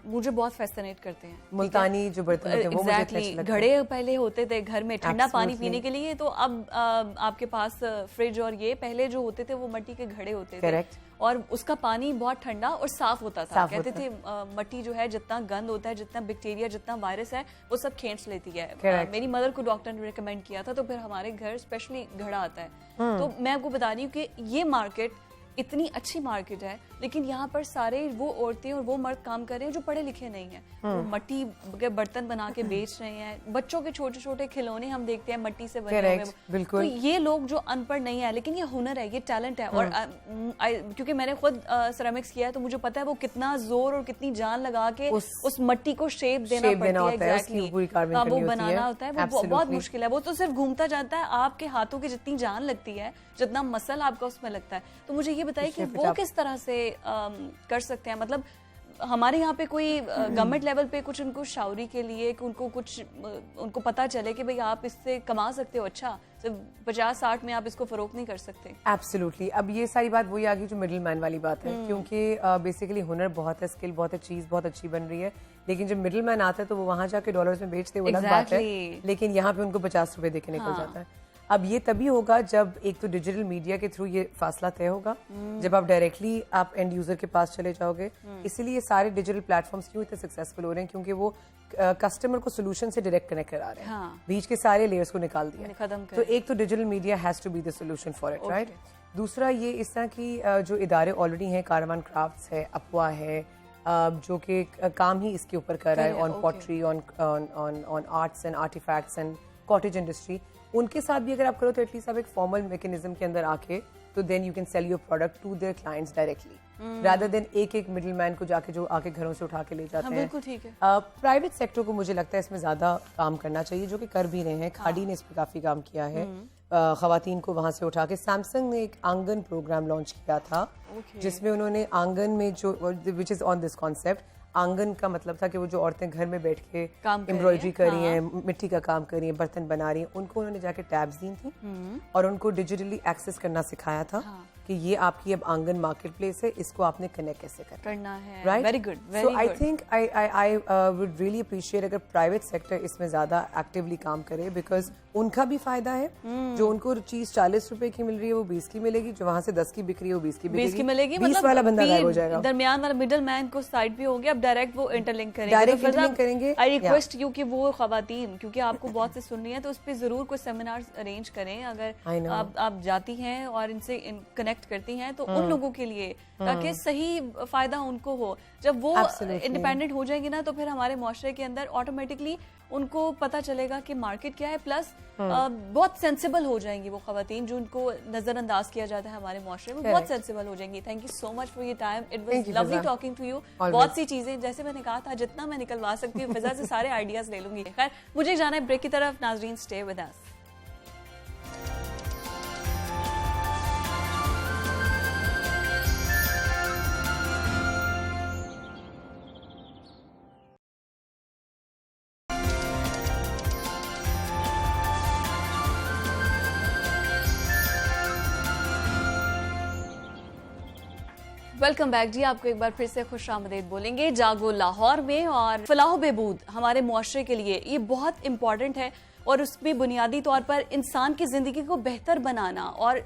A: مجھے بہت فیسنیٹ کرتے ہیں,
C: ملتانی جو برتن ہوتے ہیں وہ مجھے اچھے لگتے ہیں.
A: گھڑے پہلے ہوتے تھے گھر میں ٹھنڈا پانی پینے کے لیے, تو اب آپ کے پاس فریج, اور یہ پہلے جو ہوتے تھے وہ مٹی کے گھڑے ہوتے تھے, اور اس کا پانی بہت ٹھنڈا اور صاف ہوتا تھا. کہتے تھے مٹی جو ہے جتنا گند ہوتا ہے, جتنا بیکٹیریا, جتنا وائرس ہے, وہ سب کھینچ لیتی ہے. میری مدر کو ڈاکٹر نے ریکمینڈ کیا تھا, تو پھر ہمارے گھر اسپیشلی گھڑا آتا ہے. تو میں آپ کو بتا رہی ہوں کہ یہ مارکیٹ اتنی اچھی مارکیٹ ہے, لیکن یہاں پر سارے وہ عورتیں اور وہ مرد کام کر رہے ہیں جو پڑھے لکھے نہیں ہیں. وہ مٹی کے برتن بنا کے بیچ رہے ہیں, بچوں کے چھوٹے چھوٹے کھلونے ہم دیکھتے ہیں مٹی سے بنے ہوئے. تو یہ لوگ جو ان پڑھ نہیں ہے, لیکن یہ ہنر ہے, یہ ٹیلنٹ ہے. اور کیونکہ میں نے خود سیرامکس کیا ہے, تو مجھے پتا ہے وہ کتنا زور اور کتنی جان لگا کے اس مٹی کو شیپ دینا پڑتی ہے, ایگزیکٹلی وہ بنانا ہوتا ہے. وہ بہت مشکل ہے, وہ تو صرف گھومتا جاتا ہے, آپ کے ہاتھوں کی جتنی جان لگتی ہے, جتنا مسل آپ کا اس میں لگتا ہے. تو مجھے یہ بتائیے کہ وہ کس طرح سے کر سکتے ہیں. مطلب ہمارے یہاں پہ کوئی گورنمنٹ لیول پہ کچھ ان کو شاوری کے لیے کہ ان کو پتا چلے کہ بھئی آپ اس سے کما سکتے ہو, اچھا صرف 50-60 میں آپ اس کو فروخت نہیں کر سکتے.
C: ایبسلیوٹلی. اب یہ ساری بات وہی آ گئی جو مڈل مین والی بات ہے, کیونکہ بیسیکلی ہنر بہت ہے, اسکل بہت ہے, چیز بہت اچھی بن رہی ہے, لیکن جب مڈل مین آتا ہے تو وہ وہاں جا کے ڈالرز میں بیچتے, وہ الگ بات ہے, لیکن یہاں پہ ان کو 50 روپے دے کے نکل جاتا ہے. اب یہ تبھی ہوگا جب ایک تو ڈیجیٹل میڈیا کے تھرو یہ فاصلہ طے ہوگا, جب آپ ڈائریکٹلی آپ اینڈ یوزر کے پاس چلے جاؤ گے. اسی لیے سارے ڈیجیٹل پلیٹ فارمس کیوں اتنے سکسیسفل ہو رہے ہیں, کیونکہ وہ کسٹمر کو سولوشن سے ڈائریکٹ کنیکٹ کرا رہے ہیں, بیچ کے سارے لیئرس کو نکال دیا. تو ایک تو digital media has to be the solution for it, right. دوسرا یہ اس طرح کی جو ادارے آلریڈی ہیں, کاروان کرافٹس ہے, اپوا ہے, جو کہ کام ہی اس کے اوپر کر رہا ہے, on pottery, on arts and artefacts and cottage industry, ان کے ساتھ بھی اگر آپ کرو تو ایٹ لیسٹ آپ ایک فارمل میکینزم کے اندر آ کے, تو then you can sell your product to their clients directly, rather than ایک مڈل مین کو جا کے جو آ کے گھروں سے اٹھا کے لے جاتے ہیں. پرائیویٹ سیکٹر کو مجھے لگتا ہے اس میں زیادہ کام کرنا چاہیے, جو کہ کر بھی رہے ہیں. کھاڑی نے اس پہ کافی کام کیا ہے, خواتین کو وہاں سے اٹھا کے. سیمسنگ نے ایک آنگن پروگرام لانچ کیا تھا, جس میں انہوں نے آنگن میں جو وچ از آن دس کانسیپٹ, آنگن کا مطلب تھا کہ وہ جو عورتیں گھر میں بیٹھ کے امبرائڈری کر رہی ہیں, مٹی کا کام کر رہی ہیں, برتن بنا رہی ہیں, ان کو انہوں نے جا کے ٹیبس دی تھیں اور ان کو ڈیجیٹلی ایکسیس کرنا سکھایا تھا. کہ یہ آپ کی اب آنگن مارکیٹ پلیس ہے, اس کو آپ نے کنیکٹ کیسے
A: کرنا ہے.
C: Right,
A: very good,
C: so
A: very
C: I
A: good.
C: Think I would really appreciate اگر پرائیویٹ سیکٹر اس میں زیادہ ایکٹیولی کام کرے, بیکاز ان کا بھی فائدہ ہے. جو ان کو چیز 40 روپے کی مل رہی ہے وہ 20 کی ملے گی, جو وہاں سے 10 کی بک رہی ہے وہ 20 کی
A: ملے گی.
C: 20 والا بندہ غائب ہو جائے گا,
A: درمیان والا مڈل مین کو سائڈ بھی ہو گیا, اب ڈائریکٹ وہ انٹر لنک
C: کریں گے.
A: آئی ریکویسٹ یو کہ وہ خواتین, کیونکہ آپ کو بہت سے سننی ہے, تو اس پہ ضرور کوئی سیمینار ارینج کریں اگر آپ جاتی ہیں اور ان سے کنیکٹ کرتی ہیں, تو ان لوگوں کے لیے, تاکہ صحیح فائدہ ان کو ہو. جب وہ انڈیپینڈنٹ ہو جائیں گی نا, تو پھر ہمارے معاشرے کے اندر آٹومیٹکلی ان کو پتا چلے گا کہ مارکیٹ کیا ہے, پلس بہت سینسیبل ہو جائیں گی وہ خواتین جو ان کو نظر انداز کیا جاتا ہے ہمارے معاشرے میں, بہت سینسیبل ہو جائیں گی. Thank you so much for your time, it was lovely talking to you. بہت سی چیزیں جیسے میں نے کہا تھا جتنا میں نکلوا سکتی ہوں فضا سے سارے آئیڈیاز لے لوں گی. خیر مجھے جانا ہے بریک کی طرف. ناظرین stay with us. Welcome back جی, آپ کو ایک بار پھر سے خوش آمدید بولیں گے جاگو لاہور میں. اور فلاح و بہبود ہمارے معاشرے کے لیے یہ بہت امپورٹنٹ ہے, اور اس میں بنیادی طور پر انسان کی زندگی کو بہتر بنانا, اور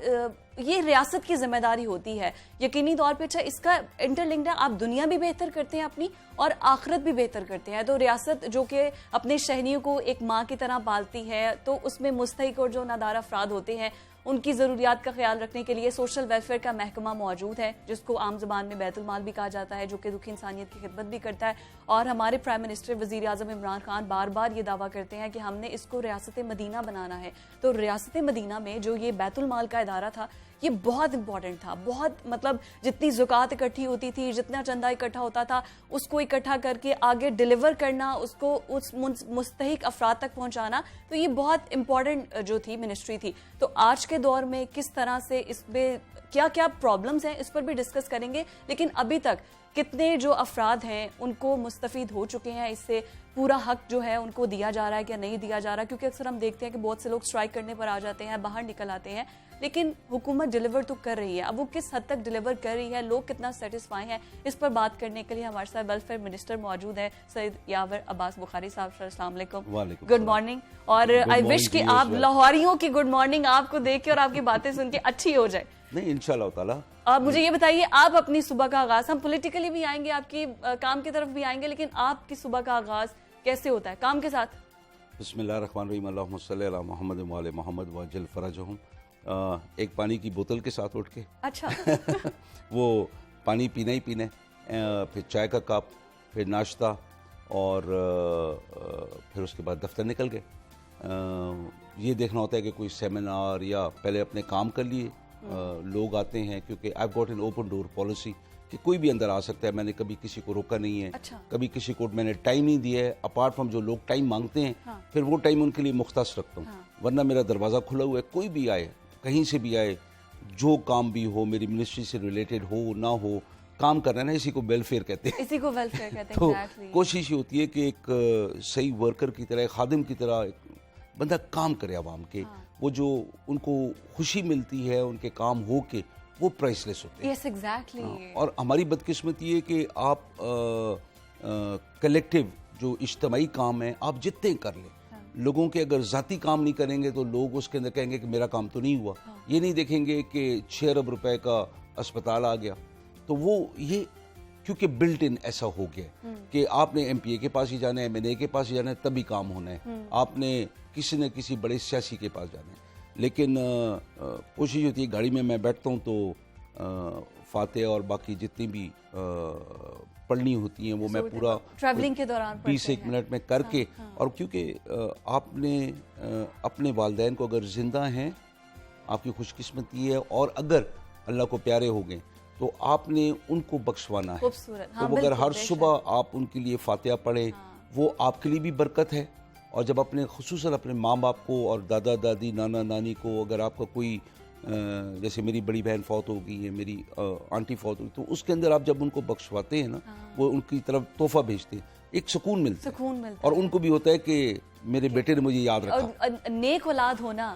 A: یہ ریاست کی ذمہ داری ہوتی ہے یقینی طور پہ. اچھا اس کا انٹر لنکڈ ہے, آپ دنیا بھی بہتر کرتے ہیں اپنی اور آخرت بھی بہتر کرتے ہیں. تو ریاست جو کہ اپنے شہریوں کو ایک ماں کی طرح پالتی ہے, تو اس میں مستحق اور جو نادار افراد ہوتے ہیں ان کی ضروریات کا خیال رکھنے کے لیے سوشل ویلفیئر کا محکمہ موجود ہے, جس کو عام زبان میں بیت المال بھی کہا جاتا ہے, جو کہ دکھی انسانیت کی خدمت بھی کرتا ہے. اور ہمارے پرائم منسٹر وزیر اعظم عمران خان بار بار یہ دعویٰ کرتے ہیں کہ ہم نے اس کو ریاست مدینہ بنانا ہے. تو ریاست مدینہ میں جو یہ بیت المال کا ادارہ تھا, یہ بہت امپورٹنٹ تھا. بہت مطلب جتنی زکوٰۃ اکٹھی ہوتی تھی, جتنا چندہ اکٹھا ہوتا تھا, اس کو اکٹھا کر کے آگے ڈیلیور کرنا, اس کو اس مستحق افراد تک پہنچانا, تو یہ بہت امپورٹنٹ جو تھی منسٹری تھی. تو آج کے دور میں کس طرح سے اس پہ کیا کیا پرابلمز ہیں اس پر بھی ڈسکس کریں گے. لیکن ابھی تک کتنے جو افراد ہیں ان کو مستفید ہو چکے ہیں, اس سے پورا حق جو ہے ان کو دیا جا رہا ہے کہ نہیں دیا جا رہا, کیونکہ اکثر ہم دیکھتے ہیں کہ بہت سے لوگ اسٹرائک کرنے پر آ جاتے ہیں, باہر نکل آتے ہیں, لیکن حکومت ڈیلیور تو کر رہی ہے. اب وہ کس حد تک ڈیلیور کر رہی ہے, لوگ کتنا سیٹسفائی ہیں, اس پر بات کرنے کے لیے ہمارے ساتھ ویلفیئر منسٹر موجود ہیں سید یاور عباس بخاری صاحب. سر السلام علیکم. Good morning. اور آئی وش کہ آپ لاہوریوں کی گڈ مارننگ آپ کو دیکھ کے اور آپ کی باتیں سن کے اچھی ہو جائے.
D: نہیں انشاءاللہ تعالیٰ.
A: آپ مجھے یہ بتائیے, آپ اپنی صبح کا آغاز, ہم پولیٹیکلی بھی آئیں گے, آپ کی کام کی طرف بھی آئیں گے, لیکن آپ کی صبح کا آغاز کیسے ہوتا ہے کام کے ساتھ؟
D: بسم اللہ الرحمن الرحیم. اللہم صلی علی محمد و علی محمد وعجل فرجہم. ایک پانی کی بوتل کے ساتھ اٹھ کے,
A: اچھا
D: وہ پانی پینا ہی پینا ہے, پھر چائے کا کپ, پھر ناشتہ, اور پھر اس کے بعد دفتر نکل گئے. یہ دیکھنا ہوتا ہے کہ کوئی سیمینار یا پہلے اپنے کام کر لیے. لوگ آتے ہیں کیونکہ I got an open door policy کہ کوئی بھی اندر آ سکتا ہے. میں نے کبھی کسی کو روکا نہیں ہے, کبھی کسی کو میں نے ٹائم نہیں دیا ہے, اپارٹ فرام جو لوگ ٹائم مانگتے ہیں پھر وہ ٹائم ان کے لیے مختص رکھتا ہوں. ورنہ میرا دروازہ کھلا ہوا ہے, کوئی بھی آئے, کہیں سے بھی آئے, جو کام بھی ہو, میری منسٹری سے ریلیٹڈ ہو نہ ہو, کام کرنا ہے نا, اسی کو ویلفیئر کہتے ہیں.
A: اسی کو ویلفیئر کہتے ہیں.
D: تو کوشش یہ ہوتی ہے کہ ایک صحیح ورکر کی طرح, خادم کی طرح بندہ کام کرے عوام کے. وہ جو ان کو خوشی ملتی ہے ان کے کام ہو کے, وہ پرائس لیس ہوتے ہیں.
A: Yes exactly.
D: اور ہماری بدقسمتی یہ کہ آپ کلیکٹیو جو اجتماعی کام ہے آپ جتنے کر لیں, لوگوں کے اگر ذاتی کام نہیں کریں گے تو لوگ اس کے اندر کہیں گے کہ میرا کام تو نہیں ہوا. یہ نہیں دیکھیں گے کہ 6 ارب روپے کا اسپتال آ گیا, تو وہ یہ کیونکہ بلٹ ان ایسا ہو گیا کہ آپ نے ایم پی اے کے پاس ہی جانا ہے, ایم این اے کے پاس ہی جانا ہے, تبھی کام ہونا ہے. آپ نے کسی نہ کسی بڑے سیاسی کے پاس جانا ہے. لیکن کوشش ہوتی ہے, گاڑی میں بیٹھتا ہوں تو فاتحہ اور باقی جتنی بھی پڑھنی ہوتی ہیں وہ میں پورا
A: ٹریولنگ کے دوران
D: 20-1 منٹ میں کر کے. اور کیونکہ آپ نے اپنے والدین کو اگر زندہ ہیں آپ کی خوش قسمتی ہے, اور اگر اللہ کو پیارے ہو گئے تو آپ نے ان کو بخشوانا ہے. تو اگر ہر صبح آپ ان کے لیے فاتحہ پڑھیں وہ آپ کے لیے بھی برکت ہے. اور جب اپنے خصوصاً اپنے ماں باپ کو اور دادا دادی نانا نانی کو, اگر آپ کا کوئی جیسے میری بڑی بہن فوت ہو گئی ہے, میری آنٹی فوت ہو گئی, تو اس کے اندر آپ جب ان کو بخشواتے ہیں نا, وہ ان کی طرف تحفہ بھیجتے ہیں, ایک سکون ملتا ہے. اور ان کو بھی ہوتا ہے کہ میرے بیٹے نے مجھے یاد رکھا.
A: اور نیک اولاد ہونا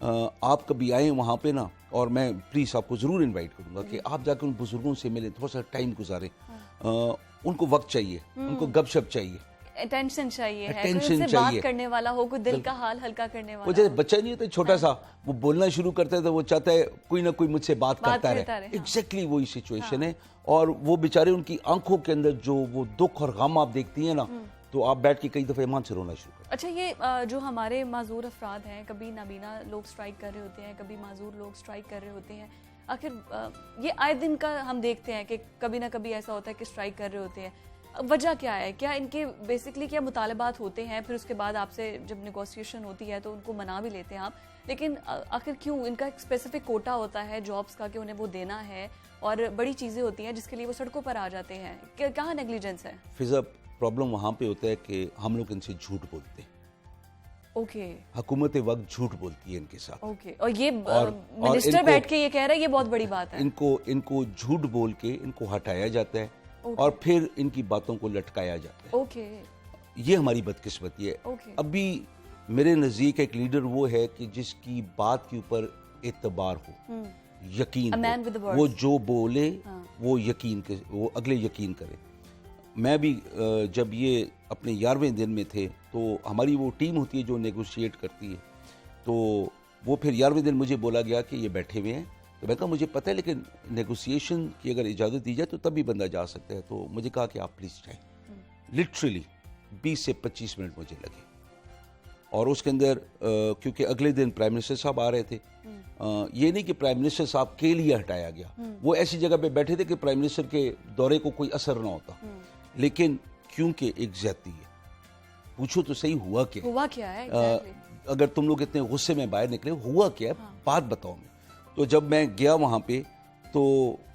D: آپ کبھی آئیں وہاں پہ نا, اور میں پلیز آپ کو ضرور انوائٹ کروں گا کہ آپ جا کے ان بزرگوں سے ملیں, تھوڑا سا ٹائم گزاریں. ان کو وقت چاہیے, ان کو گپ شپ چاہیے,
A: اٹینشن چاہیے, کوئی
D: Attention
A: اس سے
D: چاہیے.
A: بات کرنے والا ہو, کوئی دل کا حال ہلکا کرنے
D: وہ
A: والا
D: جیسے
A: ہو.
D: بچہ نہیں ہوتا چھوٹا سا, وہ بولنا شروع کرتا ہے تو وہ چاہتا ہے کوئی نہ کوئی مجھ سے بات کرتا رہے. ایگزیکٹلی وہی سچویشن ہے. اور وہ بیچارے ان کی آنکھوں کے اندر جو وہ دکھ اور غم آپ دیکھتی ہیں نا, تو آپ بیٹھ کے کئی دفعہ ایمان سے رونا شروع کریں.
A: اچھا, یہ جو ہمارے معذور افراد ہیں, کبھی نابینا لوگ اسٹرائک کر رہے ہوتے ہیں, کبھی معذور لوگ اسٹرائک کر رہے ہوتے ہیں, آخر یہ آئے دن کا ہم دیکھتے ہیں کہ کبھی نہ کبھی ایسا ہوتا ہے کہ اسٹرائک کر رہے ہوتے ہیں. وجہ کیا ہے؟ کیا ان کے بیسکلی کیا مطالبات ہوتے ہیں؟ پھر اس کے بعد آپ سے جب نیگوسیشن ہوتی ہے تو ان کو منا بھی لیتے ہیں آپ, لیکن آخر کیوں؟ ان کا ایک اسپیسیفک کوٹا ہوتا ہے جابس کا کہ انہیں وہ دینا ہے, اور بڑی چیزیں ہوتی ہیں جس کے لیے وہ سڑکوں پر آ جاتے ہیں. کہاں نیگلیجنس ہے؟
D: فضا, پرابلم وہاں پہ ہوتا ہے کہ ہم لوگ ان سے جھوٹ بولتے ہیں.
A: اوکے,
D: حکومت وقت جھوٹ بولتی ہے ان کے ساتھ.
A: اوکے, اور یہ منسٹر بیٹھ کے یہ کہہ رہا ہے, یہ بہت بڑی بات ہے.
D: ان کو جھوٹ بول کے ان کو ہٹایا جاتا ہے, اور پھر ان کی باتوں کو لٹکایا جاتا ہے.
A: اوکے,
D: یہ ہماری بدقسمتی ہے. ابھی میرے نزدیک ایک لیڈر وہ ہے کہ جس کی بات کے اوپر اعتبار ہو, یقین ہو, وہ جو بولے وہ وہ اگلے یقین کرے. میں بھی جب یہ اپنے 11ویں دن میں تھے تو ہماری وہ ٹیم ہوتی ہے جو نیگوشیٹ کرتی ہے, تو وہ پھر 11ویں دن مجھے بولا گیا کہ یہ بیٹھے ہوئے ہیں. تو میں کہا مجھے پتہ ہے, لیکن نیگوسیشن کی اگر اجازت دی جائے تو تب بھی بندہ جا سکتا ہے. تو مجھے کہا کہ آپ پلیز جائیں. لٹرلی 20 سے 25 منٹ مجھے لگے, اور اس کے اندر کیونکہ اگلے دن پرائم منسٹر صاحب آ رہے تھے, یہ نہیں کہ پرائم منسٹر صاحب کے لیے ہٹایا گیا, وہ ایسی جگہ پہ بیٹھے تھے کہ پرائم منسٹر کے دورے کو کوئی اثر نہ ہوتا, لیکن کیونکہ ایک زیادتی ہے. پوچھو تو صحیح ہوا کیا ہے؟ اگر تم لوگ اتنے غصے میں باہر نکلے, ہوا کیا ہے بات بتاؤ. تو جب میں گیا وہاں پہ تو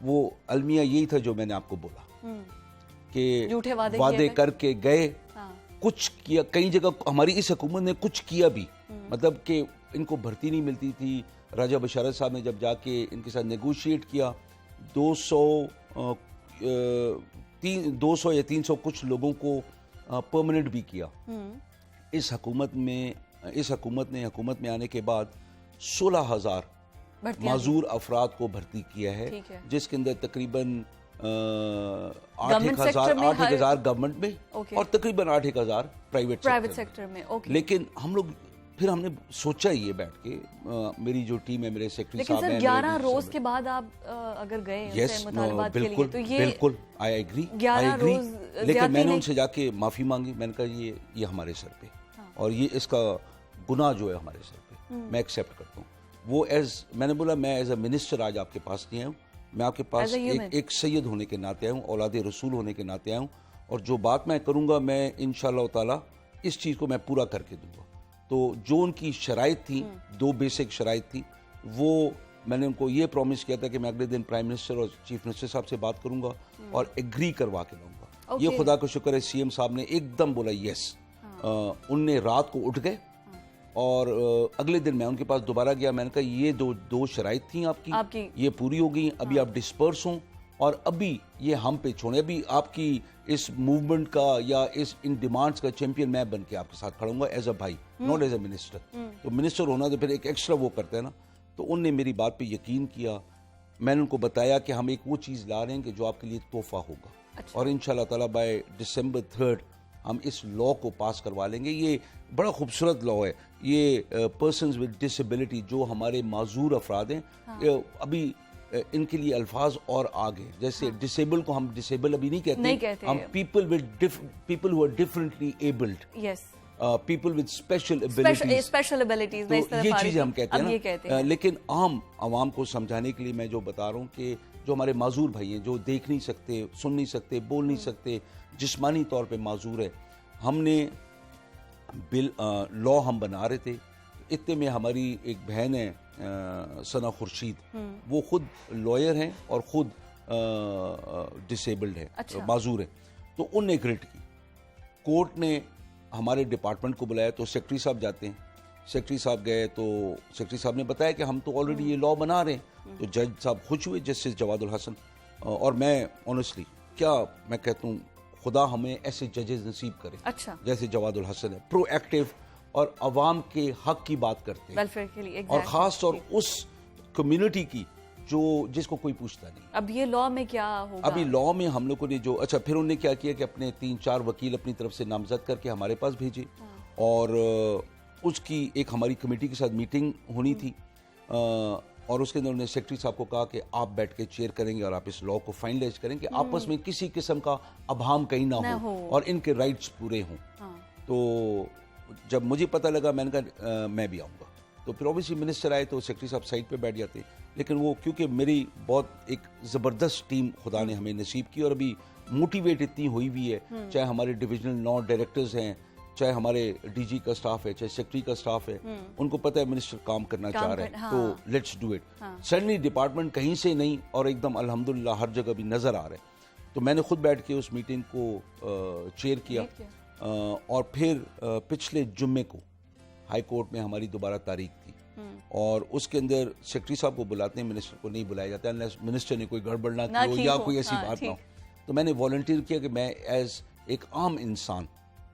D: وہ المیہ یہی تھا جو میں نے آپ کو بولا کہ وعدے کر کے گئے, کچھ کیا. کئی جگہ ہماری اس حکومت نے کچھ کیا بھی, مطلب کہ ان کو بھرتی نہیں ملتی تھی. راجہ بشارت صاحب نے جب جا کے ان کے ساتھ نیگوشیٹ کیا, 200 یا 300 کچھ لوگوں کو پرماننٹ بھی کیا. اس حکومت میں آنے کے بعد 16,000 معذور افراد کو بھرتی کیا ہے, جس کے اندر تقریباً 8,000 گورنمنٹ میں اور تقریباً 8,000 پرائیویٹ سیکٹر میں. لیکن ہم نے سوچا یہ بیٹھ کے, میری جو ٹیم ہے, میرے سیکرٹری صاحب ہیں,
A: 11 روز کے بعد آپ اگر گئے ان سے مطالبات کے لیے, تو یہ
D: بالکل آئی ایگری, لیکن میں نے ان سے جا کے معافی مانگی. میں نے کہا یہ ہمارے سر پہ, اور یہ اس کا گناہ جو ہے ہمارے سر پہ, میں ایکسیپٹ کرتا ہوں. وہ میں نے بولا میں ایز اے منسٹر آج آپ کے پاس نہیں آیا ہوں, میں آپ کے پاس ایک سید ہونے کے ناطے آیا ہوں, اولاد رسول ہونے کے ناطے آیا ہوں, اور جو بات میں کروں گا میں انشاءاللہ تعالی اس چیز کو میں پورا کر کے دوں گا. تو جو ان کی شرائط تھی, 2 بیسک شرائط تھی, وہ میں نے ان کو یہ پرومس کیا تھا کہ میں اگلے دن پرائم منسٹر اور چیف منسٹر صاحب سے بات کروں گا اور ایگری کروا کے لاؤں گا. یہ خدا کا شکر ہے, سی ایم صاحب نے ایک دم بولا یس. ان نے رات کو اٹھ گئے, اور اگلے دن میں ان کے پاس دوبارہ گیا. میں نے کہا یہ دو شرائط تھیں آپ کی, یہ پوری ہو گئی, ابھی آپ ڈسپرس ہوں, اور ابھی یہ ہم پہ چھوڑیں. ابھی آپ کی اس موومنٹ کا یا ان ڈیمانڈز کا چیمپئن میں بن کے آپ کے ساتھ کھڑوں گا ایز اے بھائی, ناٹ ایز اے منسٹر. تو منسٹر ہونا تو پھر ایک ایکسٹرا وہ کرتا ہے نا. تو ان نے میری بات پہ یقین کیا. میں نے ان کو بتایا کہ ہم ایک وہ چیز لا رہے ہیں کہ جو آپ کے لیے تحفہ ہوگا, اور انشاءاللہ تعالیٰ بائی December 3 ہم اس لا کو پاس کروا لیں گے. یہ بڑا خوبصورت لا ہے. یہ پرسنز ود ڈسیبلٹی, جو ہمارے معذور افراد ہیں, ابھی ان کے لیے الفاظ اور آگے, جیسے ڈسیبل کو ہم ڈسیبل ابھی نہیں کہتے, ہم people who are differently abled, people with special abilities, یہ چیزیں ہم کہتے ہیں. لیکن عام عوام کو سمجھانے کے لیے میں جو بتا رہا ہوں کہ جو ہمارے معذور بھائی ہیں, جو دیکھ نہیں سکتے, سن نہیں سکتے, بول نہیں سکتے, جسمانی طور پہ معذور ہے, ہم نے لا ہم بنا رہے تھے. اتنے میں ہماری ایک بہن ہے ثنا خورشید, وہ خود لائر ہیں اور خود ڈسیبلڈ ہے, معذور ہے. تو ان نے گرٹ کی, کورٹ نے ہمارے ڈپارٹمنٹ کو بلایا, تو سیکرٹری صاحب جاتے ہیں. سیکرٹری صاحب گئے تو سیکرٹری صاحب نے بتایا کہ ہم تو آلریڈی یہ لا بنا رہے ہیں. تو جج صاحب خوش ہوئے, جسٹس جواد الحسن, اور میں آنیسٹلی کیا میں کہتا ہوں, خدا ہمیں ایسے ججز نصیب کرے جیسے جواد الحسن ہے, پرو ایکٹیو, اور عوام کے حق کی بات کرتے ہیں,
A: ویلفیئر کے لیے,
D: اور خاص طور اس کمیونٹی کی جس کو کوئی پوچھتا نہیں.
A: اب یہ لاء میں کیا ہوگا؟
D: ابھی لاء میں ہم لوگوں نے جو اچھا پھر انہوں نے کیا کیا کہ اپنے 3-4 وکیل اپنی طرف سے نامزد کر کے ہمارے پاس بھیجے, اور اس کی ایک ہماری کمیٹی کے ساتھ میٹنگ ہونی تھی, اور اس کے اندر انہوں نے سیکرٹری صاحب کو کہا کہ آپ بیٹھ کے چیئر کریں گے اور آپ اس لاء کو فائنلائز کریں کہ آپس میں کسی قسم کا ابہام کہیں نہ ہو اور ان کے رائٹس پورے ہوں. تو جب مجھے پتہ لگا میں نے کہا میں بھی آؤں گا, تو پھر اوبیسلی منسٹر آئے تو سیکرٹری صاحب سائڈ پہ بیٹھ جاتے, لیکن وہ کیونکہ میری بہت ایک زبردست ٹیم خدا نے ہمیں نصیب کی, اور ابھی موٹیویٹ اتنی ہوئی ہے, چاہے ہمارے ڈویژنل 9 ڈائریکٹرز ہیں, چاہے ہمارے ڈی جی کا سٹاف ہے, چاہے سیکرٹری کا سٹاف ہے, ان کو پتہ ہے منسٹر کام کرنا چاہ رہے ہیں, تو let's do it. Suddenly department کہیں سے نہیں اور ایک دم الحمدللہ ہر جگہ بھی نظر آ رہے ہیں. تو میں نے خود بیٹھ کے اس میٹنگ کو چیئر کیا, اور پھر پچھلے جمعے کو ہائی کورٹ میں ہماری دوبارہ تاریخ تھی, اور اس کے اندر سیکرٹری صاحب کو بلاتے ہیں, منسٹر کو نہیں بلایا جاتا ہے منسٹر نے کوئی گڑبڑ نہ کی ہو یا کوئی ایسی بات نہ ہو. تو میں نے والنٹیئر کیا کہ میں ایز ایک عام انسان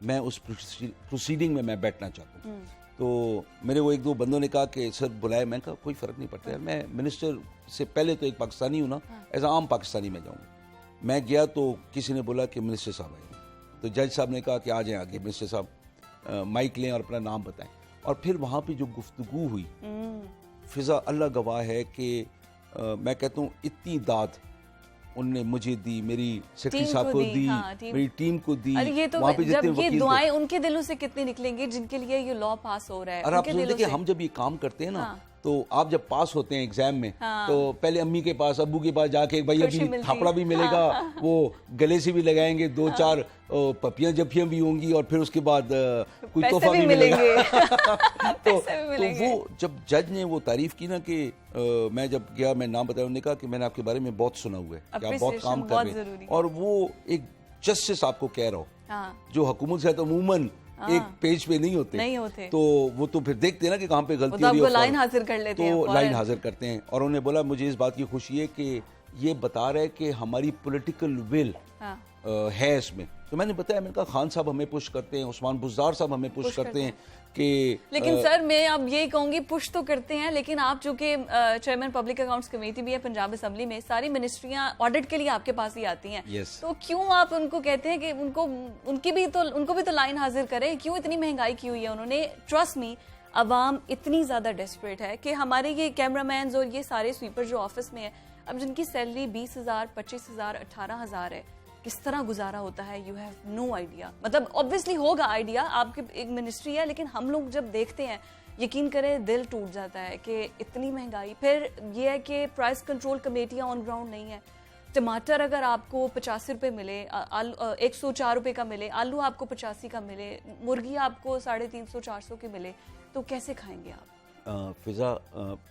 D: میں اس پروسیڈنگ میں بیٹھنا چاہتا ہوں. تو میرے وہ 1-2 بندوں نے کہا کہ سر بلائے, میں کہا کوئی فرق نہیں پڑتا ہے, میں منسٹر سے پہلے تو ایک پاکستانی ہوں نا, ایز اے عام پاکستانی میں جاؤں گا. میں گیا تو کسی نے بولا کہ منسٹر صاحب آئے, تو جج صاحب نے کہا کہ آ جائیں آگے. منسٹر صاحب مائک لیں اور اپنا نام بتائیں, اور پھر وہاں پہ جو گفتگو ہوئی, فضا اللہ گواہ ہے کہ میں کہتا ہوں اتنی داد ان نے مجھے دی, میری سیکرٹری صاحب کو دی, میری ٹیم کو دی.
A: وہاں پہ جب یہ دعائیں ان کے دلوں سے کتنی نکلیں گی جن کے لیے یہ لاء پاس ہو رہا ہے.
D: اور آپ دیکھیں ہم جب یہ کام کرتے ہیں نا, تو آپ جب پاس ہوتے ہیں ایگزام میں, تو پہلے امی کے پاس ابو کے پاس جا کے بھائی ابھی تھاپڑا بھی ملے گا, وہ گلے سے بھی لگائیں گے, 2-4 پپیاں جپیاں بھی ہوں گی, اور پھر اس کے بعد کوئی تحفہ بھی ملے گا. تو وہ جب جج نے وہ تعریف کی نا کہ میں جب گیا میں نام بتایا, انہوں نے کہا کہ میں نے آپ کے بارے میں بہت سنا ہوا ہے کہ آپ بہت کام کر رہے ہیں, اور وہ ایک جسٹس آپ کو کہہ رہا ہو جو حکومت سے عموماً ایک پیج پہ نہیں ہوتے, تو وہ تو پھر دیکھتے ہیں نا کہ کہاں پہ غلطی ہو رہی ہے,
A: لائن حاضر کر لیتے ہیں,
D: تو لائن حاضر کرتے ہیں. اور انہوں نے بولا مجھے اس بات کی خوشی ہے کہ یہ بتا رہا ہے کہ ہماری پولیٹیکل ول ہے اس میں. تو میں نے بتایا, میں نے کہا خان صاحب ہمیں پش کرتے ہیں, عثمان بزدار صاحب ہمیں پش کرتے ہیں کہ
A: لیکن سر میں اب یہ کہوں گی پش تو کرتے ہیں, لیکن آپ جو کہ چیئرمین پبلک اکاؤنٹس کمیٹی بھی ہے پنجاب اسمبلی میں, ساری منسٹریاں آڈٹ کے لیے آپ کے پاس ہی آتی ہیں, تو کیوں آپ ان کو کہتے ہیں کہ ان کو بھی تو لائن حاضر کریں؟ کیوں اتنی مہنگائی کی ہوئی ہے انہوں نے؟ ٹرسٹ می عوام اتنی زیادہ ڈیسپریٹ ہے کہ ہمارے یہ کیمرہ مینز اور یہ سارے سویپر جو آفس میں ہیں, اب جن کی سیلری 20,000 25,000 18,000 ہے, کس طرح گزارا ہوتا ہے؟ You have no idea. مطلب obviously ہوگا آئیڈیا, آپ کی ایک منسٹری ہے, لیکن ہم لوگ جب دیکھتے ہیں یقین کریں دل ٹوٹ جاتا ہے کہ اتنی مہنگائی. پھر یہ ہے کہ پرائس کنٹرول کمیٹیاں آن گراؤنڈ نہیں ہیں. ٹماٹر اگر آپ کو 85 روپے ملے, 104 روپے کا ملے, آلو آپ کو 85 کا ملے, مرغی آپ کو 350-400 کی ملے, تو کیسے کھائیں گے آپ؟
D: فضا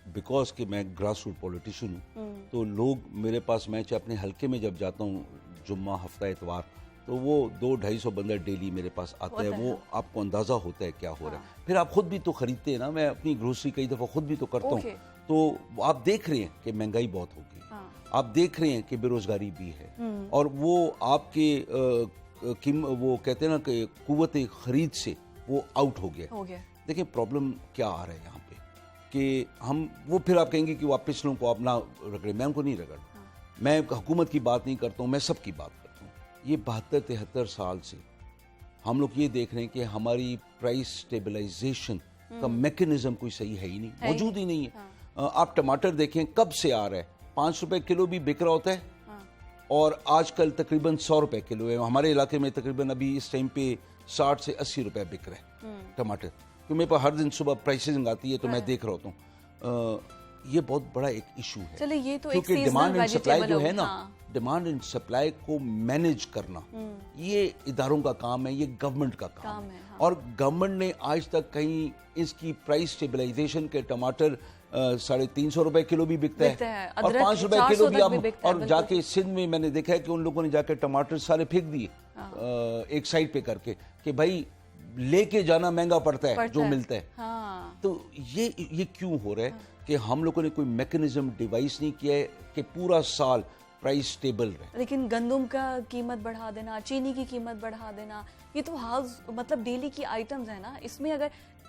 D: بیکاز کہ میں گراس روٹ پولیٹیشین ہوں, تو لوگ میرے پاس, میں چاہے اپنے حلقے میں جب جاتا ہوں جمعہ ہفتہ اتوار, تو وہ 200-250 بندہ ڈیلی میرے پاس آتا ہے. وہ آپ کو اندازہ ہوتا ہے کیا ہو رہا ہے. پھر آپ خود بھی تو خریدتے ہیں نا, میں اپنی گروسری کئی دفعہ خود بھی تو کرتا ہوں, تو آپ دیکھ رہے ہیں کہ مہنگائی بہت ہوگی, آپ دیکھ رہے ہیں کہ بے روزگاری بھی ہے, اور وہ آپ کے وہ کہتے ہیں نا کہ قوت خرید سے وہ آؤٹ ہو گیا. دیکھیں پرابلم کیا آ رہا ہے یہاں پہ کہ ہم وہ پھر آپ کہیں گے کہ وہ آپ پچھلوں کو آپ نہ رگڑیں, میں ان کو نہیں رگڑتا. میں حکومت کی بات نہیں کرتا ہوں, میں سب کی بات کرتا ہوں. یہ 72-73 سال سے ہم لوگ یہ دیکھ رہے ہیں کہ ہماری پرائس سٹیبلائزیشن کا میکنزم کوئی صحیح ہے ہی نہیں, موجود ہی نہیں ہے. آپ ٹماٹر دیکھیں کب سے آ رہا ہے, 5 روپے کلو بھی بک رہا ہوتا ہے, اور آج کل تقریباً 100 روپے کلو ہے. ہمارے علاقے میں تقریباً ابھی اس ٹائم پہ 60 سے 80 روپے بک رہے ہیں ٹماٹر, کیونکہ میرے پاس ہر دن صبح پرائسنگ آتی ہے, تو میں دیکھ رہا ہوتا ہوں. یہ بہت بڑا ایک ایشو ہے,
A: چلے یہ تو
D: کیونکہ ڈیمانڈ اینڈ سپلائی جو ہے نا, ڈیمانڈ اینڈ سپلائی کو مینیج کرنا یہ اداروں کا کام ہے, یہ گورنمنٹ کا کام ہے. اور گورنمنٹ نے آج تک کہیں اس کی پرائس سٹیبلائزیشن کے ٹماٹر 350 روپے کلو بھی بکتا ہے, اور 5 روپے کلو بھی. اور جا کے سندھ میں میں نے دیکھا ہے کہ ان لوگوں نے جا کے ٹماٹر سارے پھینک دیے ایک سائڈ پہ کر کے کہ بھائی لے کے جانا مہنگا پڑتا ہے جو ملتا ہے. تو یہ کیوں ہو رہا ہے کہ ہم لوگوں نے کوئی میکنزم ڈیوائس نہیں کیا ہے کہ پورا سال پرائس سٹیبل رہے.
A: لیکن گندم کا قیمت بڑھا دینا, چینی کی قیمت بڑھا دینا, یہ تو مطلب ڈیلی کی آئٹمز ہیں نا, اس میں اگر